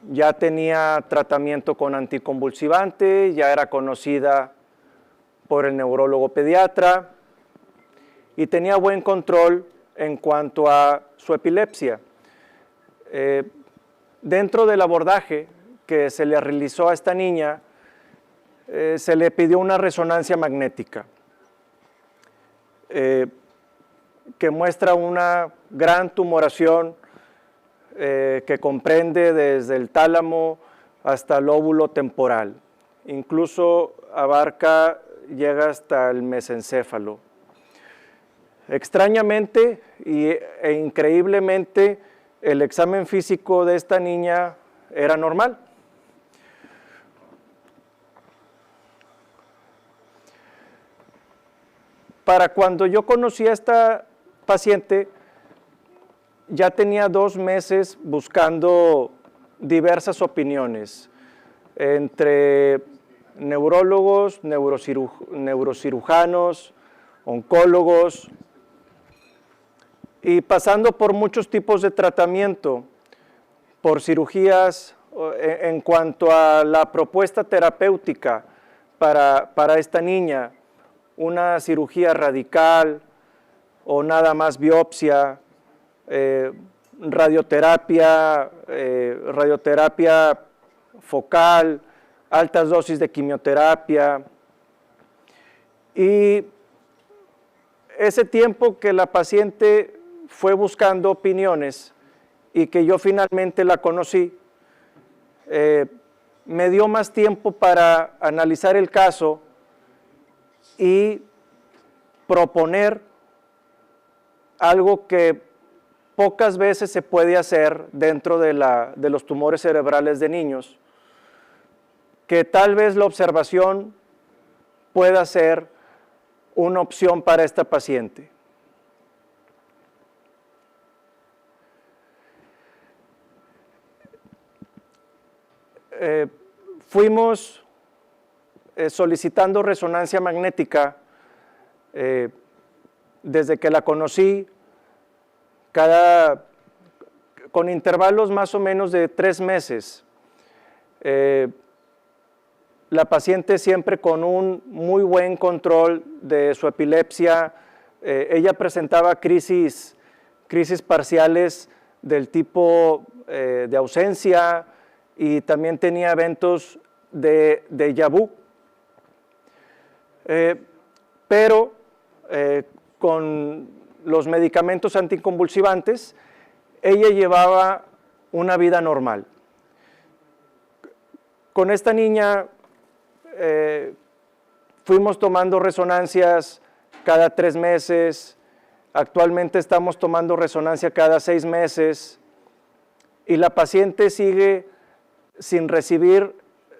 Ya tenía tratamiento con anticonvulsivante, ya era conocida por el neurólogo pediatra y tenía buen control en cuanto a su epilepsia. Dentro del abordaje que se le realizó a esta niña, se le pidió una resonancia magnética que muestra una gran tumoración que comprende desde el tálamo hasta el lóbulo temporal. Incluso llega hasta el mesencéfalo. Extrañamente e increíblemente, el examen físico de esta niña era normal. Para cuando yo conocí a esta paciente, ya tenía 2 meses buscando diversas opiniones entre neurólogos, neurocirujanos, oncólogos, y pasando por muchos tipos de tratamiento, por cirugías en cuanto a la propuesta terapéutica para esta niña, una cirugía radical o nada más biopsia, radioterapia focal, altas dosis de quimioterapia. Y ese tiempo que la paciente fue buscando opiniones y que yo finalmente la conocí, me dio más tiempo para analizar el caso y proponer algo que pocas veces se puede hacer dentro de los tumores cerebrales de niños, que tal vez la observación pueda ser una opción para esta paciente. Fuimos solicitando resonancia magnética desde que la conocí, con intervalos más o menos de 3 meses. La paciente siempre con un muy buen control de su epilepsia. Ella presentaba crisis parciales del tipo de ausencia y también tenía eventos de déjà vu. Pero con los medicamentos anticonvulsivantes, ella llevaba una vida normal. Con esta niña fuimos tomando resonancias cada 3 meses, actualmente estamos tomando resonancia cada 6 meses y la paciente sigue sin recibir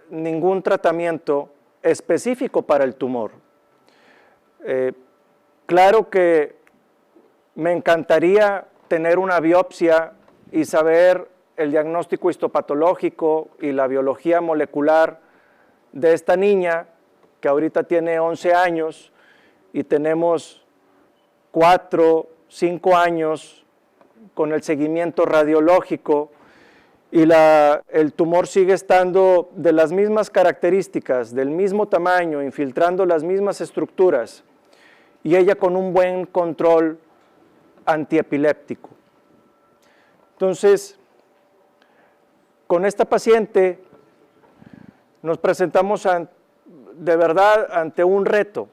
ningún tratamiento específico para el tumor. Claro que me encantaría tener una biopsia y saber el diagnóstico histopatológico y la biología molecular de esta niña, que ahorita tiene 11 años y tenemos 4, 5 años con el seguimiento radiológico y el tumor sigue estando de las mismas características, del mismo tamaño, infiltrando las mismas estructuras y ella con un buen control antiepiléptico. Entonces, con esta paciente nos presentamos de verdad ante un reto.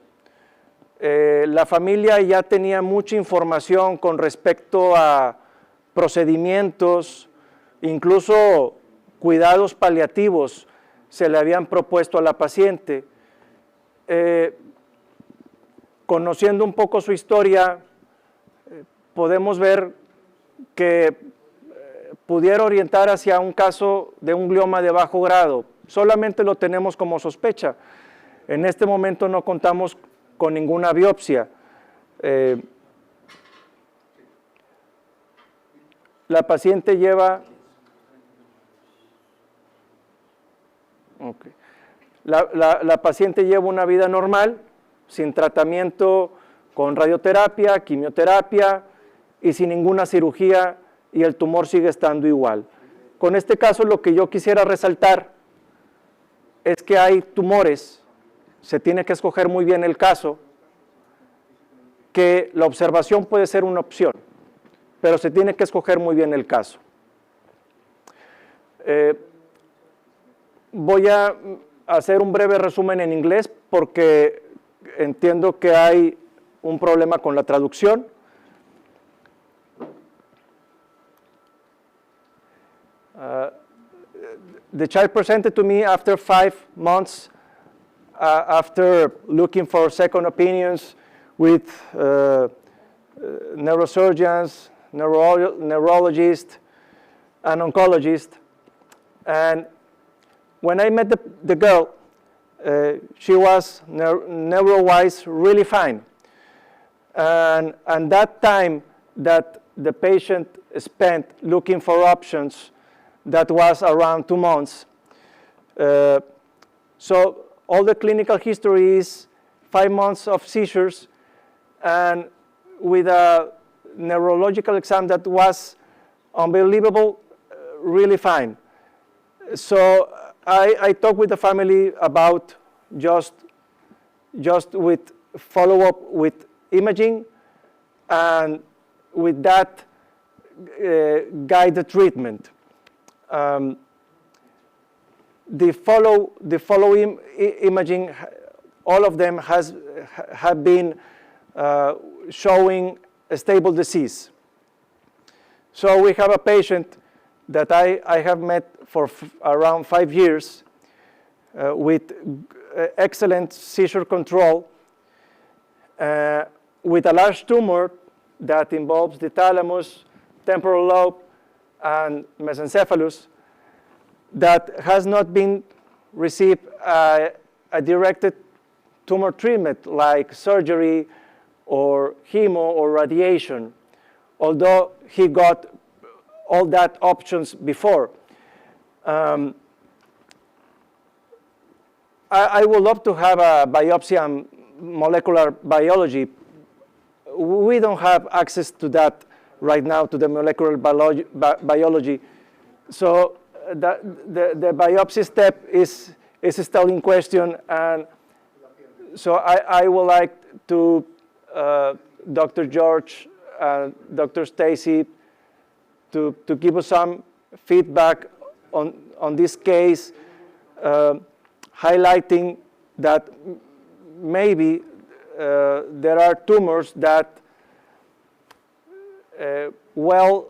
La familia ya tenía mucha información con respecto a procedimientos, incluso cuidados paliativos se le habían propuesto a la paciente. Conociendo un poco su historia, podemos ver que pudiera orientar hacia un caso de un glioma de bajo grado. Solamente lo tenemos como sospecha. En este momento no contamos con ninguna biopsia. La paciente lleva... Okay. La paciente lleva una vida normal, sin tratamiento con radioterapia, quimioterapia y sin ninguna cirugía, y el tumor sigue estando igual. Con este caso lo que yo quisiera resaltar es que hay tumores, se tiene que escoger muy bien el caso, que la observación puede ser una opción, pero se tiene que escoger muy bien el caso. Voy a hacer un breve resumen en inglés porque entiendo que hay un problema con la traducción. The child presented to me after 5 months, after looking for second opinions with neurosurgeons, neurologists, and oncologists. And when I met the girl, she was neuro-wise really fine. And that time that the patient spent looking for options, that was around 2 months. So all the clinical history is 5 months of seizures and with a neurological exam that was unbelievable, really fine. So I talked with the family about just with follow-up with imaging and with that guide the treatment. The follow imaging, all of them have been showing a stable disease. So we have a patient that I have met for around 5 years with excellent seizure control, with a large tumor that involves the thalamus, temporal lobe, and mesencephalus, that has not been received a directed tumor treatment like surgery or chemo or radiation, although he got all that options before. I would love to have a biopsy and molecular biology. We don't have access to that right now, to the molecular biology. So the biopsy step is still in question, and so I would like to Dr. George and Dr. Stacy to give us some feedback on this case, highlighting that maybe there are tumors that well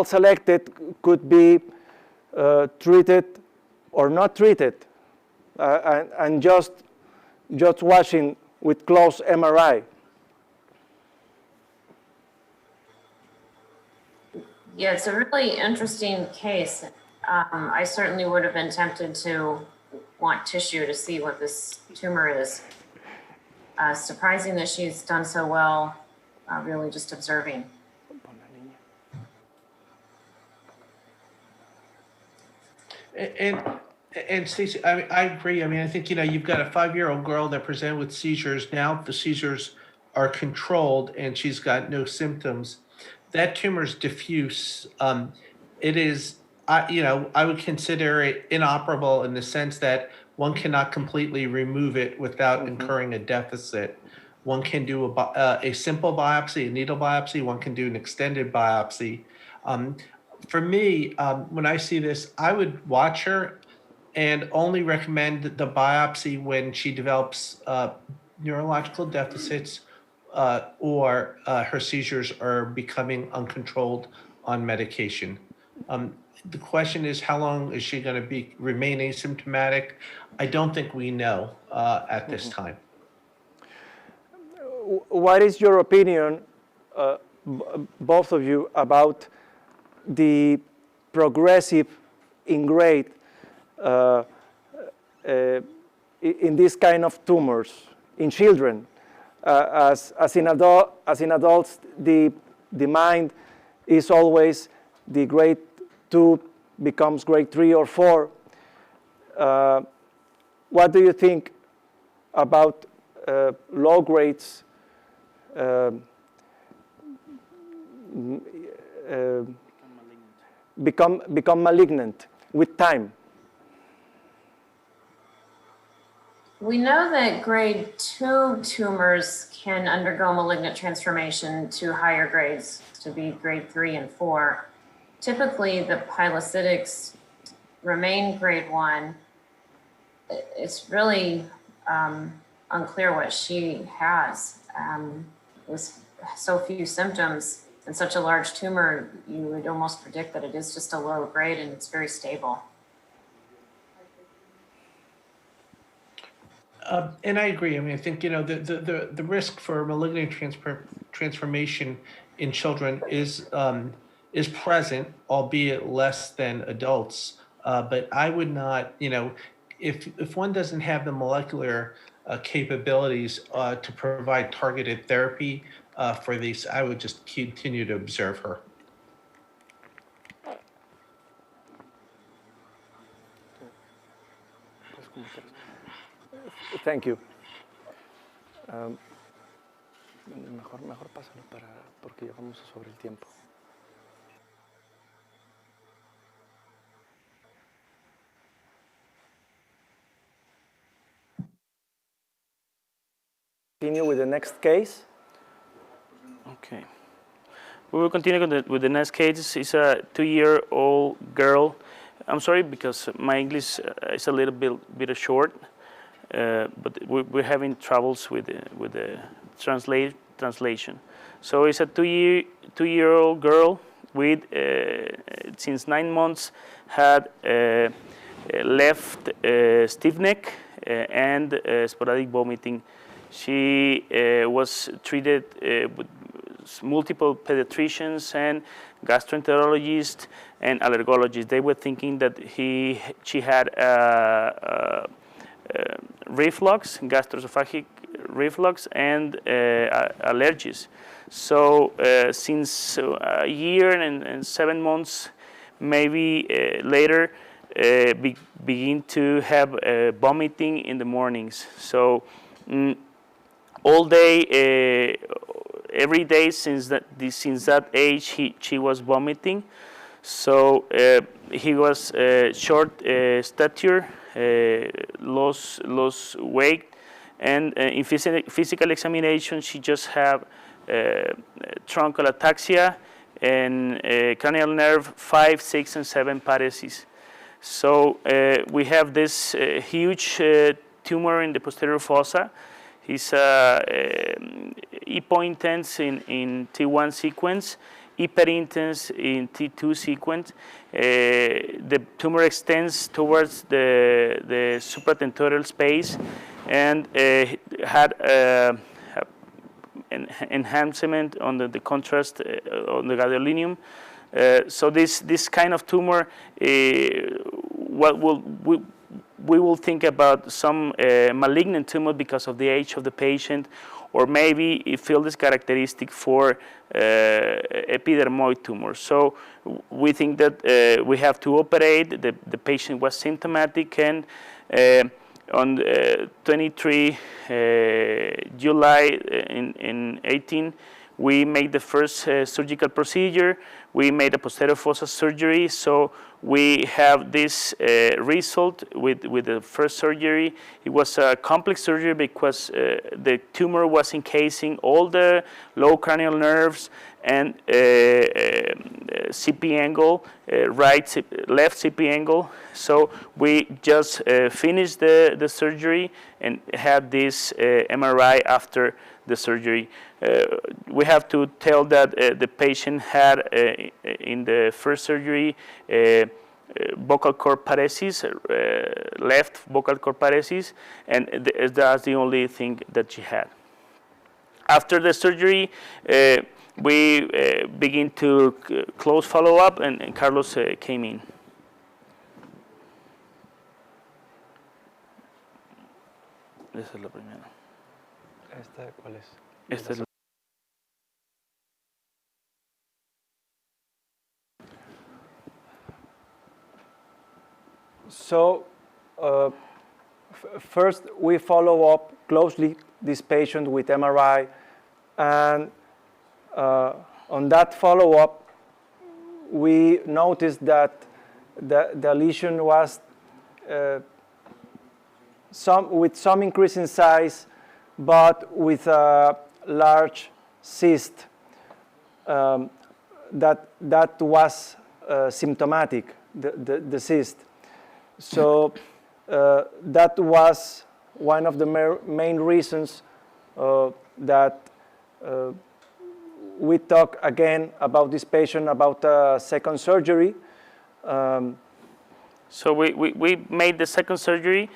selected could be treated or not treated, and just watching with close MRI. Yeah, it's a really interesting case. I certainly would have been tempted to want tissue to see what this tumor is. Surprising that she's done so well, really just observing. And Stacey, I agree. I mean, I think, you've got a 5-year-old girl that presented with seizures. Now the seizures are controlled and she's got no symptoms. That tumor is diffuse. It is, I would consider it inoperable in the sense that one cannot completely remove it without incurring a deficit. One can do a simple biopsy, a needle biopsy. One can do an extended biopsy. For me, when I see this, I would watch her and only recommend the biopsy when she develops neurological deficits or her seizures are becoming uncontrolled on medication. The question is, how long is she going to remain asymptomatic? I don't think we know at this time. What is your opinion, both of you, about the progressive in grade in this kind of tumors in children? As in adults, the mind is always the grade 2 becomes grade 3 or 4. What do you think about low grades become malignant with time? We know that grade 2 tumors can undergo malignant transformation to higher grades, to be grade 3 and 4. Typically, the pilocytics remain grade 1. It's really unclear what she has. With so few symptoms and such a large tumor, you would almost predict that it is just a low grade and it's very stable. And I agree. I mean, I think, the risk for malignant transformation in children is present, albeit less than adults. But I would not, if one doesn't have the molecular capabilities to provide targeted therapy for these, I would just continue to observe her. Thank you. Mejor pásalo porque ya vamos sobre el tiempo. Continue with the next case. Okay. We will continue with the next case. It's a 2-year-old girl. I'm sorry because my English is a little bit short, but we're having troubles with the translation. So it's a 2-year-old girl with since 9 months had left stiff neck and sporadic vomiting. She was treated with multiple pediatricians and gastroenterologists and allergologists. They were thinking that she had reflux, gastroesophageal reflux, and allergies. So since a year and 7 months, maybe later, begin to have vomiting in the mornings. So all day, every day since that age, she was vomiting. So he was short stature, lost weight, and in physical examination, she just had truncal ataxia and cranial nerve 5, 6, and 7 paresis. So we have this huge tumor in the posterior fossa. He's EPO-intense in T1 sequence, hyper-intense in T2 sequence. The tumor extends towards the supratentorial space and had an enhancement on the contrast on the gadolinium. So this kind of tumor, we will think about some malignant tumor because of the age of the patient, or maybe it feels this characteristic for epidermoid tumor. So we think that we have to operate. The patient was symptomatic, and on 23 July in 18, we made the first surgical procedure. We made a posterior fossa surgery, so we have this result with the first surgery. It was a complex surgery because the tumor was encasing all the low cranial nerves and CP angle, left CP angle. So we just finished the surgery and had this MRI after the surgery. We have to tell that the patient had in the first surgery vocal cord paresis, left vocal cord paresis, and that's the only thing that she had. After the surgery, we begin to close follow-up, and Carlos came in. Esa es la primera. ¿Esta cuál es? Esta es la So, first we follow up closely this patient with MRI, and on that follow-up, we noticed that the lesion was with some increase in size, but with a large cyst that was symptomatic, the cyst. So that was one of the main reasons that we talk again about this patient, about a second surgery. So we made the second surgery.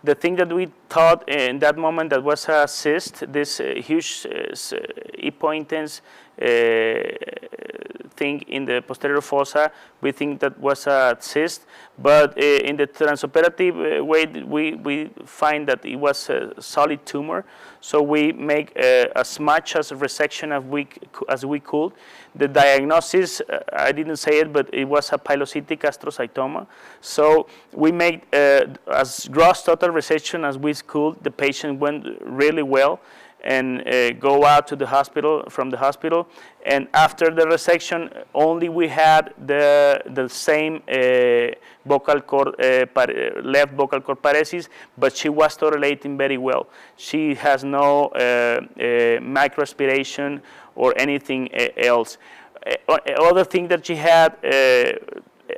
The thing that we thought in that moment that was a cyst, this huge EPO-intense thing in the posterior fossa, we think that was a cyst, but in the transoperative way, we find that it was a solid tumor. So we make as much as resection as we could. The diagnosis, I didn't say it, but it was a pilocytic astrocytoma. So we made as gross total resection as we could. The patient went really well and go out to the hospital, from the hospital. And after the resection, only we had the same vocal cord, left vocal cord paresis, but she was tolerating very well. She has no microaspiration or anything else. Other thing that she had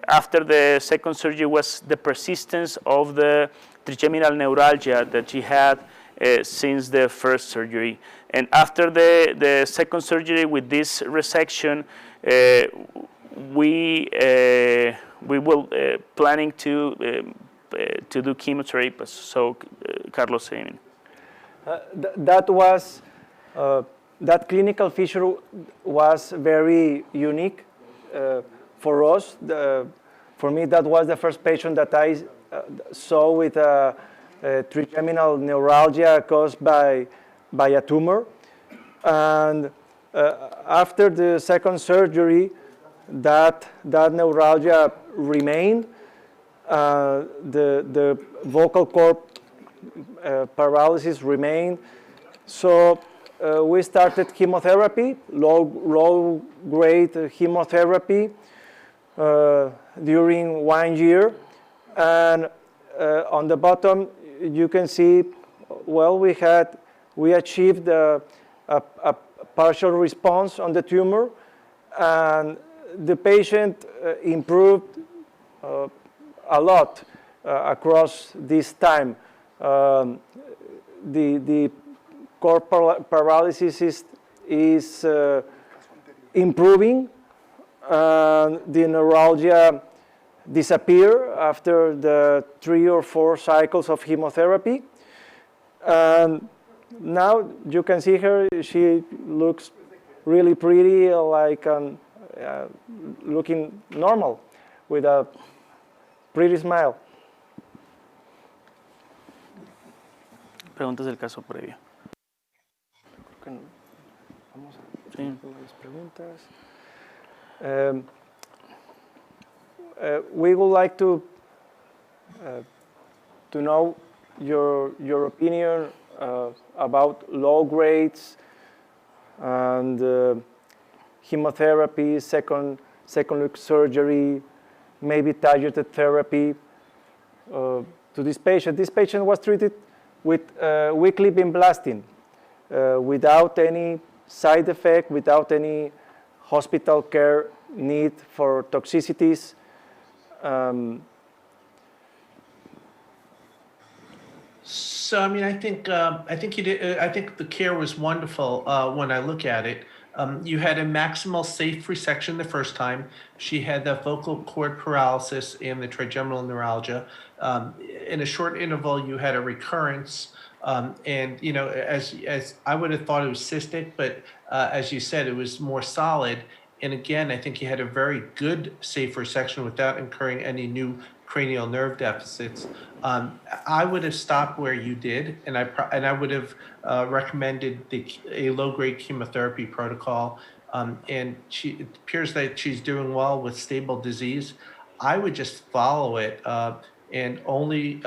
after the second surgery was the persistence of the trigeminal neuralgia that she had since the first surgery. And after the second surgery with this resection, we will planning to do chemotherapy. So Carlos, that was that clinical feature was very unique for us. For me, that was the first patient that I saw with trigeminal neuralgia caused by a tumor. And after the second surgery, that neuralgia remained. The vocal cord paralysis remained. So we started chemotherapy, low-grade chemotherapy during 1 year. And on the bottom, you can see, well, we achieved a partial response on the tumor, and the patient improved a lot across this time. The cord paralysis is improving. The neuralgia disappear after the 3 or 4 cycles of chemotherapy. And now you can see her, she looks really pretty, like looking normal with a pretty smile. Preguntas del caso previo. Vamos a Sí. las preguntas. We would like to know your opinion about low grades and chemotherapy, second look surgery, maybe targeted therapy to this patient. This patient was treated with weekly vinblastine without any side effect, without any hospital care need for toxicities. So, I mean, I think you did. I think the care was wonderful when I look at it. You had a maximal safe resection the first time. She had the vocal cord paralysis and the trigeminal neuralgia. In a short interval, you had a recurrence. And you know, as I would have thought it was cystic, but as you said, it was more solid. And again, I think you had a very good safe resection without incurring any new cranial nerve deficits. I would have stopped where you did, and I would have recommended a low-grade chemotherapy protocol. And it appears that she's doing well with stable disease. I would just follow it and only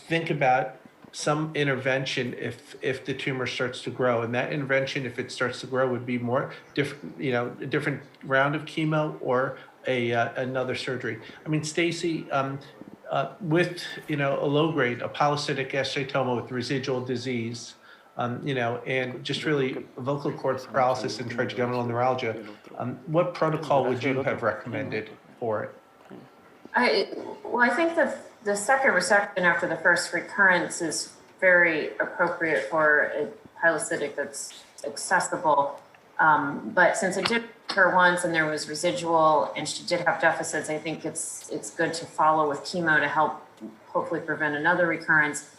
think about some intervention if the tumor starts to grow, and that intervention, if it starts to grow, would be more different, you know, a different round of chemo or another surgery. I mean, Stacy, with a low grade, a polycystic astrocytoma with residual disease, and just really vocal cord paralysis and trigeminal neuralgia, what protocol would you have recommended for it? I think the second resection after the first recurrence is very appropriate for a pilocytic that's accessible. But since it did occur once and there was residual and she did have deficits, I think it's good to follow with chemo to help hopefully prevent another recurrence.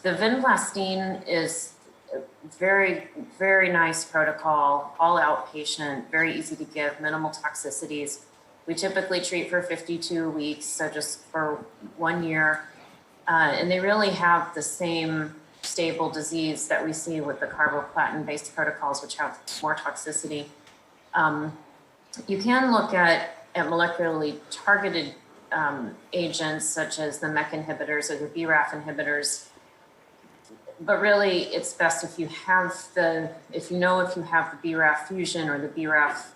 The vinblastine is a very, very nice protocol, all outpatient, very easy to give, minimal toxicities. We typically treat for 52 weeks, so just for 1 year. And they really have the same stable disease that we see with the carboplatin-based protocols, which have more toxicity. You can look at molecularly targeted agents, such as the MEK inhibitors or the BRAF inhibitors. But really, it's best if you have if you have the BRAF fusion or the BRAF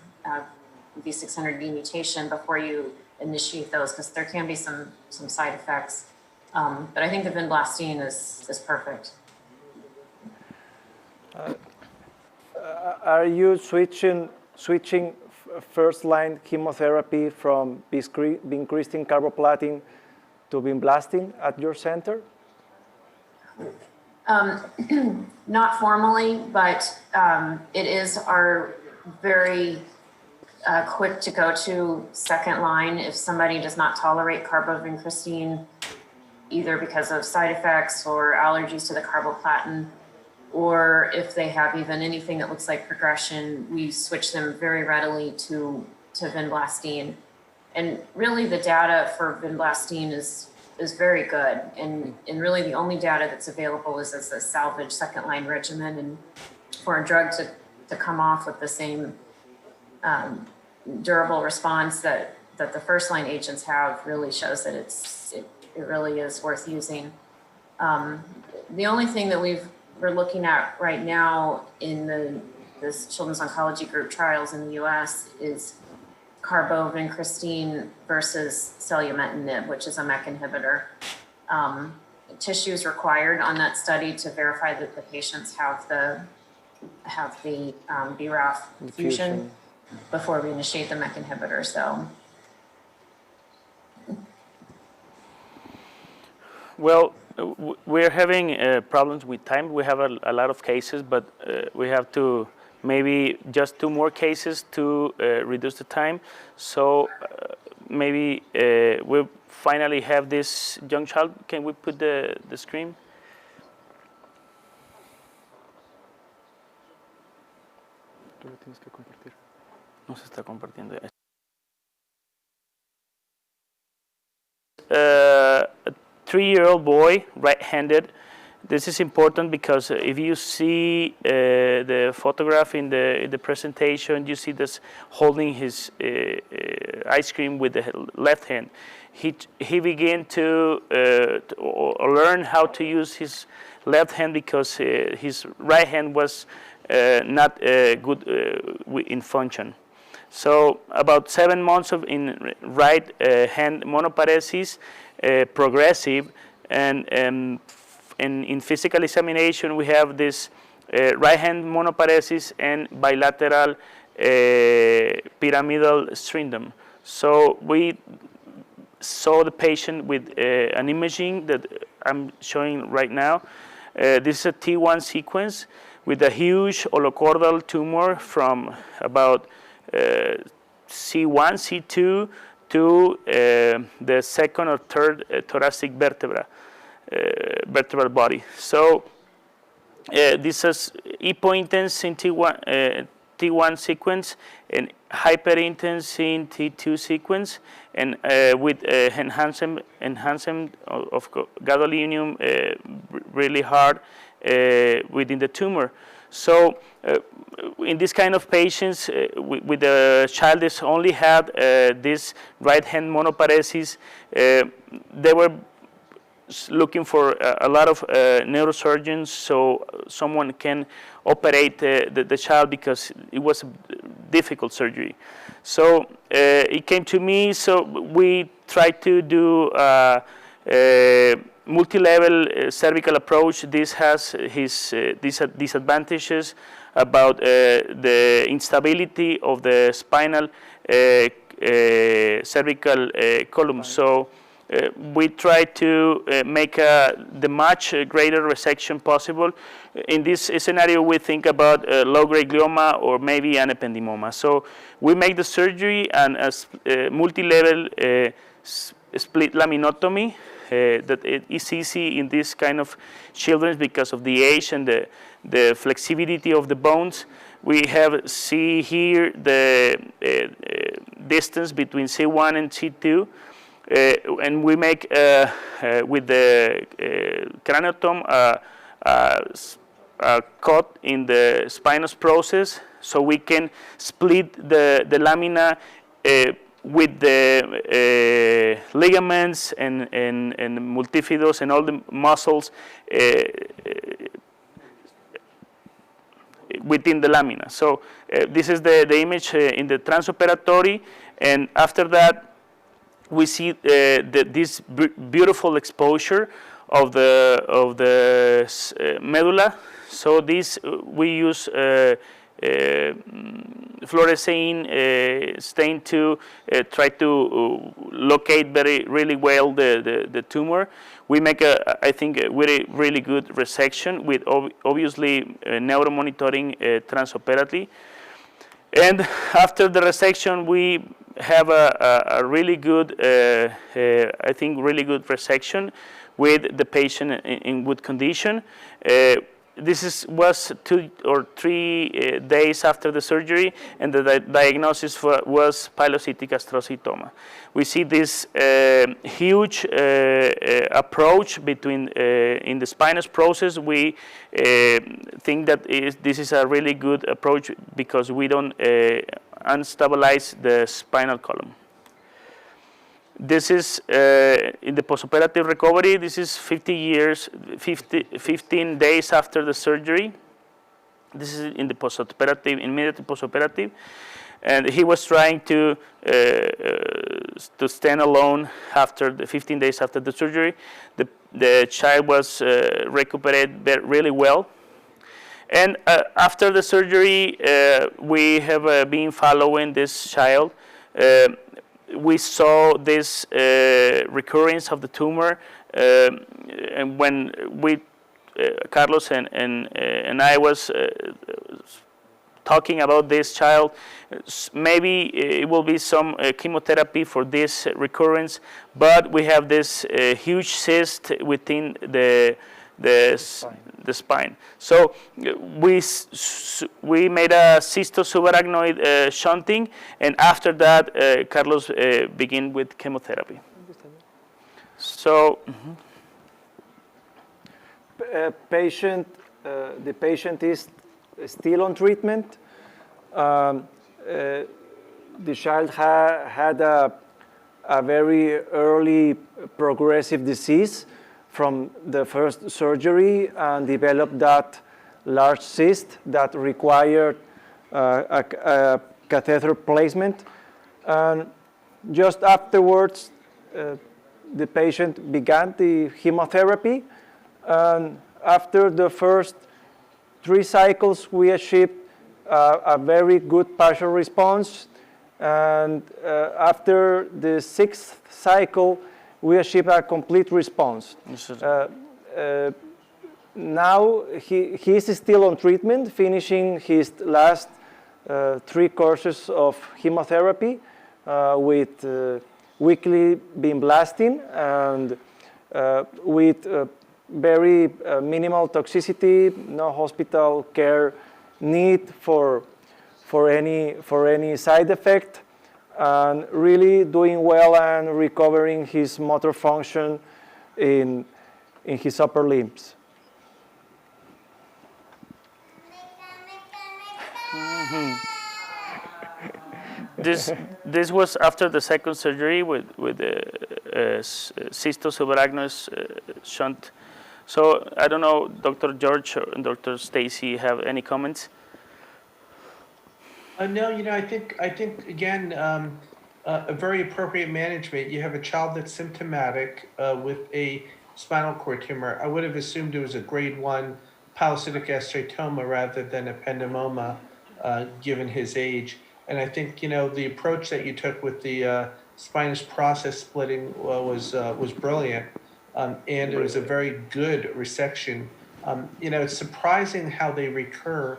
V600B mutation before you initiate those, because there can be some side effects. But I think the vinblastine is perfect. Are you switching first-line chemotherapy from vincristine carboplatin to vinblastine at your center? Not formally, but it is our very quick to go to second line if somebody does not tolerate carbovincristine, either because of side effects or allergies to the carboplatin, or if they have even anything that looks like progression, we switch them very readily to vinblastine. And really the data for vinblastine is very good. And really the only data that's available is as a salvage second line regimen, and for a drug to come off with the same durable response that the first line agents have really shows that it really is worth using. The only thing that we're looking at right now in this Children's Oncology Group trials in the US is carbovincristine versus selumetinib, which is a MEK inhibitor. Tissue is required on that study to verify that the patients have the BRAF fusion before we initiate the MEK inhibitor. So, well, we're having problems with time. We have a lot of cases, but we have to maybe just 2 more cases to reduce the time. So maybe we'll finally have this young child. Can we put the screen? Tú lo tienes que compartir. No se está compartiendo. A 3-year-old boy, right-handed. This is important because if you see the photograph in the presentation, you see this holding his ice cream with the left hand. He began to learn how to use his left hand because his right hand was not good in function. So about 7 months of in right hand monoparesis, progressive, and in physical examination we have this right hand monoparesis and bilateral pyramidal syndrome. So we saw the patient with an imaging that I'm showing right now. This is a T1 sequence with a huge holochordal tumor from about C1, C2 to the second or third thoracic vertebral body. So this is hypointense in T1 sequence and hyperintense in T2 sequence, and with enhancement of gadolinium really hard within the tumor. So in this kind of patients, with the child that only had this right hand monoparesis, they were looking for a lot of neurosurgeons so someone can operate the child because it was a difficult surgery. So it came to me, so we tried to do multi-level cervical approach. This has his disadvantages about the instability of the spinal cervical column. So we try to make the much greater resection possible. In this scenario, we think about low-grade glioma or maybe an ependymoma. So we make the surgery and a multi-level split laminotomy that it is easy in this kind of children because of the age and the flexibility of the bones. We see here the distance between C1 and C2. And we make with the craniotomy a cut in the spinous process, so we can split the lamina with the ligaments and multifidus and all the muscles within the lamina. So this is the image in the transoperatory, and after that we see this beautiful exposure of the medulla. So this we use fluorescein stain to try to locate really well the tumor. We make I think a really good resection with obviously neuromonitoring transoperatively. And after the resection, we have a really good, I think, really good resection with the patient in good condition. This was 2 or 3 days after the surgery, and the diagnosis was pilocytic astrocytoma. We see this huge approach between in the spinous process. We think that this is a really good approach because we don't unstabilize the spinal column. This is in the postoperative recovery. This is 15 days after the surgery. This is in the postoperative, immediately postoperative. And he was trying to stand alone after the 15 days after the surgery. The child was recuperated really well. And after the surgery, we have been following this child. We saw this recurrence of the tumor, and when we, Carlos and I was talking about this child. Maybe it will be some chemotherapy for this recurrence, but we have this huge cyst within the spine. So we made a cystosubarachnoid shunting, and after that, Carlos began with chemotherapy. So, The patient is still on treatment. The child had a very early progressive disease from the first surgery and developed that large cyst that required a catheter placement. And just afterwards, the patient began the chemotherapy. And after the first 3 cycles, we achieved a very good partial response. And after the 6th cycle, we achieved a complete response. Now he is still on treatment, finishing his last 3 courses of chemotherapy with weekly beam blasting and with very minimal toxicity, no hospital care need for any side effect, and really doing well and recovering his motor function in his upper limbs. This was after the second surgery with the cystosubarachnoid shunt. So I don't know, Dr. George or Dr. Stacy, have any comments? No, I think again, a very appropriate management. You have a child that's symptomatic with a spinal cord tumor. I would have assumed it was a grade 1 pilocytic astrocytoma rather than a ependymoma, given his age. And I think the approach that you took with the spinous process splitting was brilliant, and it was a very good resection. It's surprising how they recur.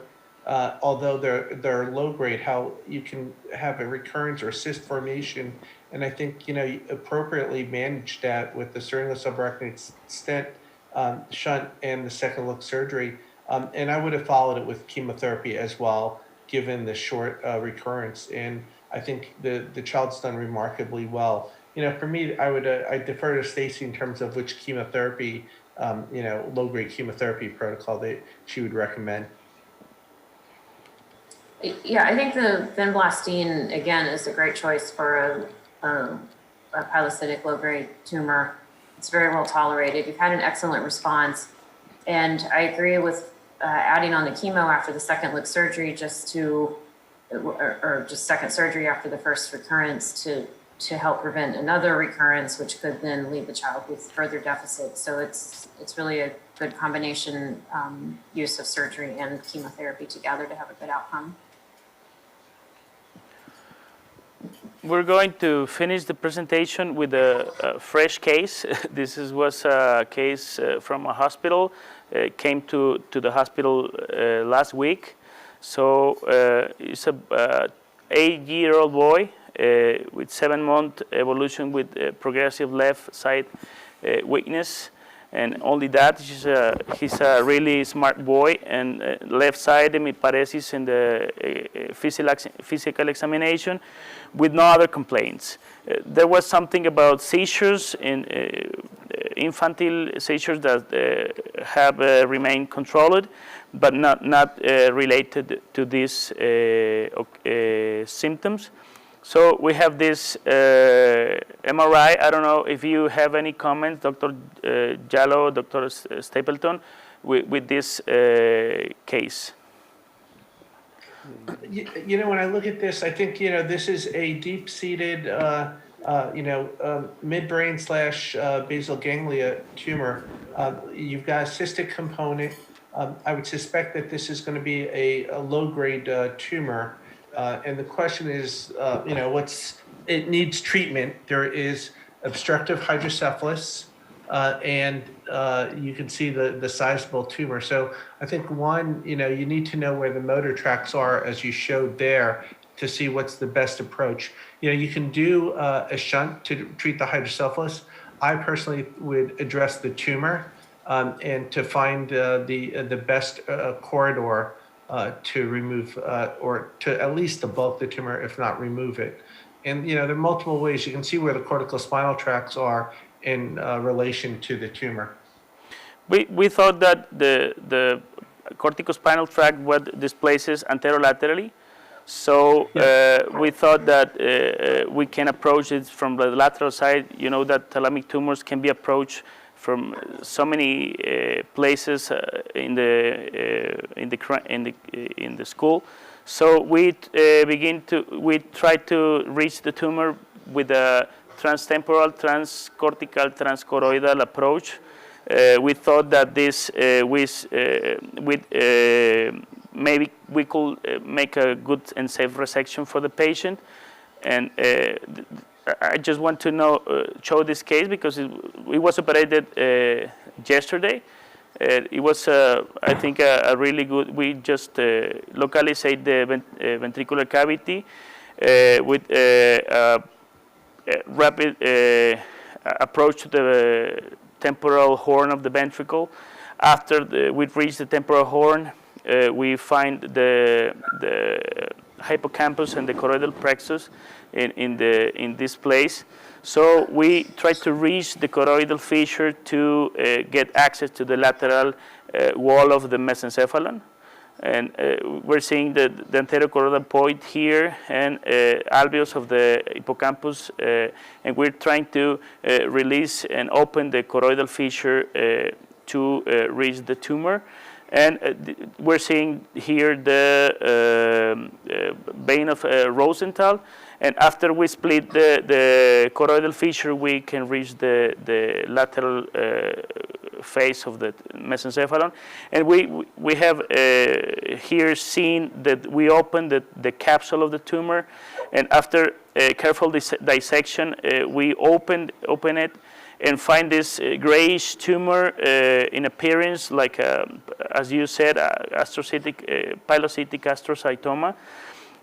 Although they're low grade, how you can have a recurrence or cyst formation, and I think you appropriately manage that with the sternal subarachnoid stent shunt and the second look surgery, and I would have followed it with chemotherapy as well, given the short recurrence. And I think the child's done remarkably well. For me, I defer to Stacy in terms of which chemotherapy, low grade chemotherapy protocol that she would recommend. Yeah, I think the vinblastine, again, is a great choice for a pilocytic low-grade tumor. It's very well tolerated. You've had an excellent response. And I agree with adding on the chemo after the second look surgery or just second surgery after the first recurrence to help prevent another recurrence, which could then leave the child with further deficits. So it's really a good combination use of surgery and chemotherapy together to have a good outcome. We're going to finish the presentation with a fresh case. This was a case from a hospital. Came to the hospital last week. So it's a 8-year-old boy with 7-month evolution with progressive left side weakness. And only that, he's a really smart boy, and left side hemiparesis in the physical examination with no other complaints. There was something about seizures, in infantile seizures that have remained controlled, but not related to these symptoms. So we have this MRI. I don't know if you have any comments, Dr. Jallow, Dr. Stapleton, with this case. When I look at this, I think, this is a deep-seated, midbrain / basal ganglia tumor. You've got a cystic component. I would suspect that this is going to be a low-grade tumor. And the question is, it needs treatment. There is obstructive hydrocephalus. and you can see the sizable tumor. So I think one, you need to know where the motor tracks are, as you showed there, to see what's the best approach. You can do a shunt to treat the hydrocephalus. I personally would address the tumor and to find the best corridor to remove or to at least debulk the tumor, if not remove it. And there are multiple ways. You can see where the corticospinal tracts are in relation to the tumor. We thought that the corticospinal tract was displaces anterolaterally. So we thought that we can approach it from the lateral side. You know that thalamic tumors can be approached from so many places in the skull. So we try to reach the tumor with a transtemporal, transcortical, transchoroidal approach. We thought that this maybe we could make a good and safe resection for the patient. And I just want to show this case because it was operated yesterday. It was, I think, a really good. We just localized the ventricular cavity with a rapid approach to the temporal horn of the ventricle. After we reach the temporal horn, we find the hippocampus and the choroidal plexus in this place. So we try to reach the choroidal fissure to get access to the lateral wall of the mesencephalon. And we're seeing the anterior choroidal point here and alveolus of the hippocampus, and we're trying to release and open the choroidal fissure to reach the tumor. And we're seeing here the vein of Rosenthal. And after we split the choroidal fissure, we can reach the lateral face of the mesencephalon. And we have here seen that we open the capsule of the tumor. And after careful dissection, we open it and find this grayish tumor in appearance, like, as you said, astrocytic, pilocytic astrocytoma.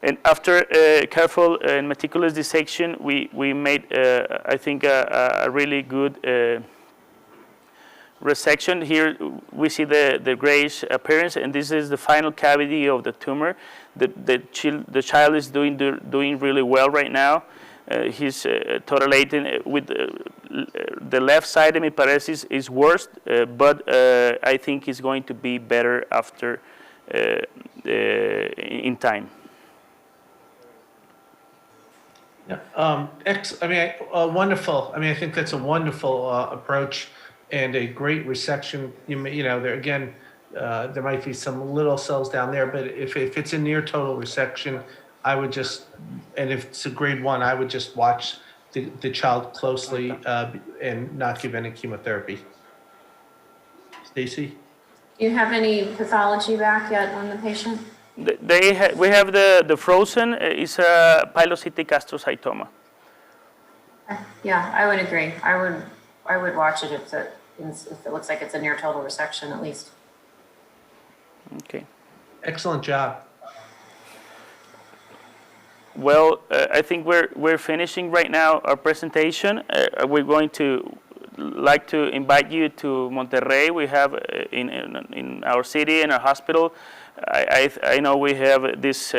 And after careful and meticulous dissection, we made, I think, a really good resection. Here we see the grayish appearance, and this is the final cavity of the tumor. The child is doing really well right now. He's totalating with the left side hemiparesis is worse, but I think he's going to be better after in time. Yeah, wonderful. I think that's a wonderful approach and a great resection. There again, there might be some little cells down there, but if it's a near total resection, I would just, and if it's a grade 1, I would just watch the child closely and not give any chemotherapy. Stacy? Do you have any pathology back yet on the patient? We have the frozen is a pilocytic astrocytoma. Yeah, I would agree. I would watch it if it looks like it's a near total resection at least. Okay. Excellent job. Well, I think we're finishing right now our presentation. We're going to like to invite you to Monterrey. We have in our city, in our hospital. I know we have this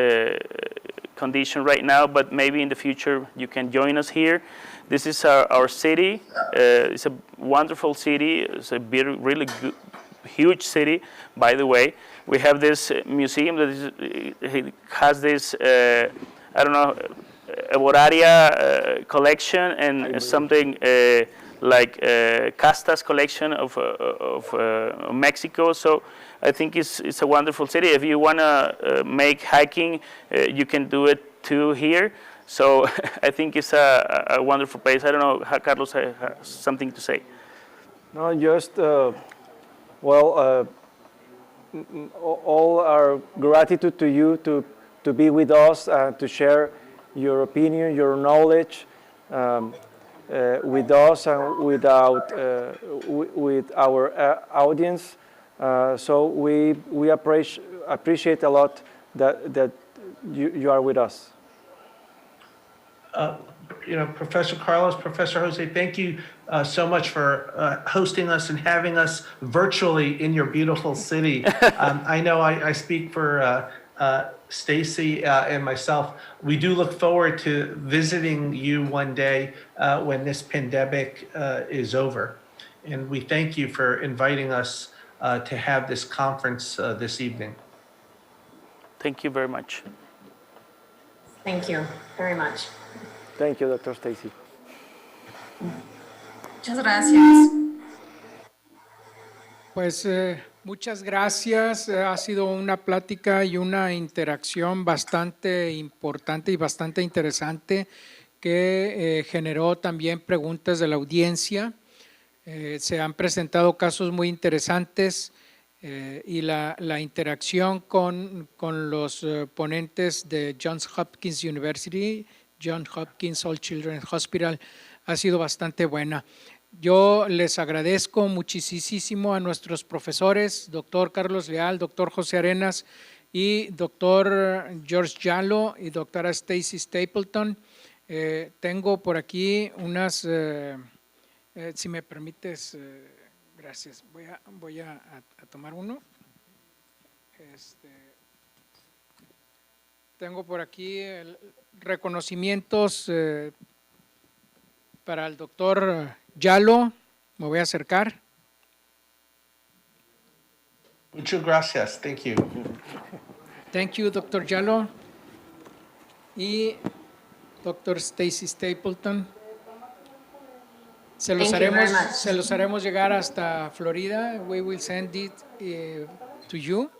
condition right now, but maybe in the future you can join us here. This is our city. It's a wonderful city. It's a really good, huge city, by the way. We have this museum that has this, I don't know, Eboraria collection and something like Castas collection of Mexico. So I think it's a wonderful city. If you want to make hiking, you can do it too here. So I think it's a wonderful place. I don't know how Carlos has something to say. No, just, all our gratitude to you to be with us and to share your opinion, your knowledge. with us and with our audience. So we appreciate a lot that you are with us. Professor Carlos, Professor Jose, thank you so much for hosting us and having us virtually in your beautiful city. I know I speak for Stacy and myself. We do look forward to visiting you one day when this pandemic is over. And we thank you for inviting us to have this conference this evening. Thank you very much. Thank you very much. Thank you, Dr. Stacy. Muchas gracias. Pues muchas gracias. Ha sido una plática y una interacción bastante importante y bastante interesante que generó también preguntas de la audiencia. Se han presentado casos muy interesantes y la interacción con los ponentes de Johns Hopkins University, Johns Hopkins All Children's Hospital, ha sido bastante buena. Yo les agradezco muchísimo a nuestros profesores, doctor Carlos Leal, doctor José Arenas y doctor George Jallo y doctora Stacy Stapleton. Tengo por aquí unas, si me permites, gracias, voy a tomar uno. Tengo por aquí reconocimientos para el doctor Jallo. Me voy a acercar. Muchas gracias. Thank you. Thank you, Dr. Jallo. Y Dr. Stacy Stapleton. Se los haremos llegar hasta Florida. We will send it to you.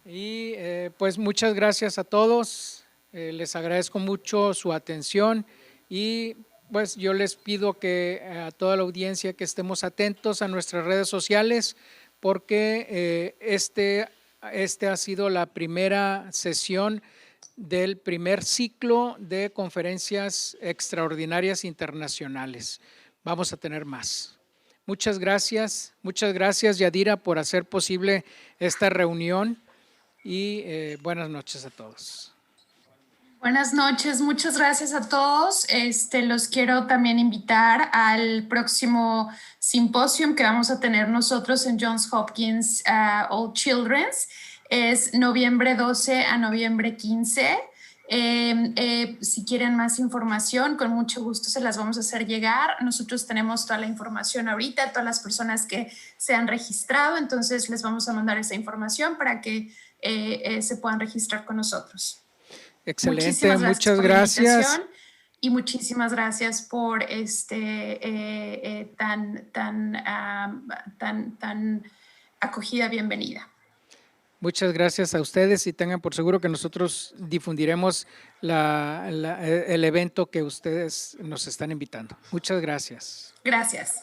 Y pues muchas gracias a todos. Les agradezco mucho su atención y pues yo les pido que a toda la audiencia que estemos atentos a nuestras redes sociales porque este ha sido la primera sesión del primer ciclo de conferencias extraordinarias internacionales. Vamos a tener más. Muchas gracias Yadira por hacer posible esta reunión y buenas noches a todos. Buenas noches, muchas gracias a todos. Los quiero también invitar al próximo simposio que vamos a tener nosotros en Johns Hopkins All Children's. Es noviembre 12 a noviembre 15. Si quieren más información, con mucho gusto se las vamos a hacer llegar. Nosotros tenemos toda la información ahorita, todas las personas que se han registrado, entonces les vamos a mandar esa información para que se puedan registrar con nosotros. Excelente, muchas gracias. Y muchísimas gracias por tan acogida, bienvenida. Muchas gracias a ustedes y tengan por seguro que nosotros difundiremos el evento que ustedes nos están invitando. Muchas gracias. Gracias.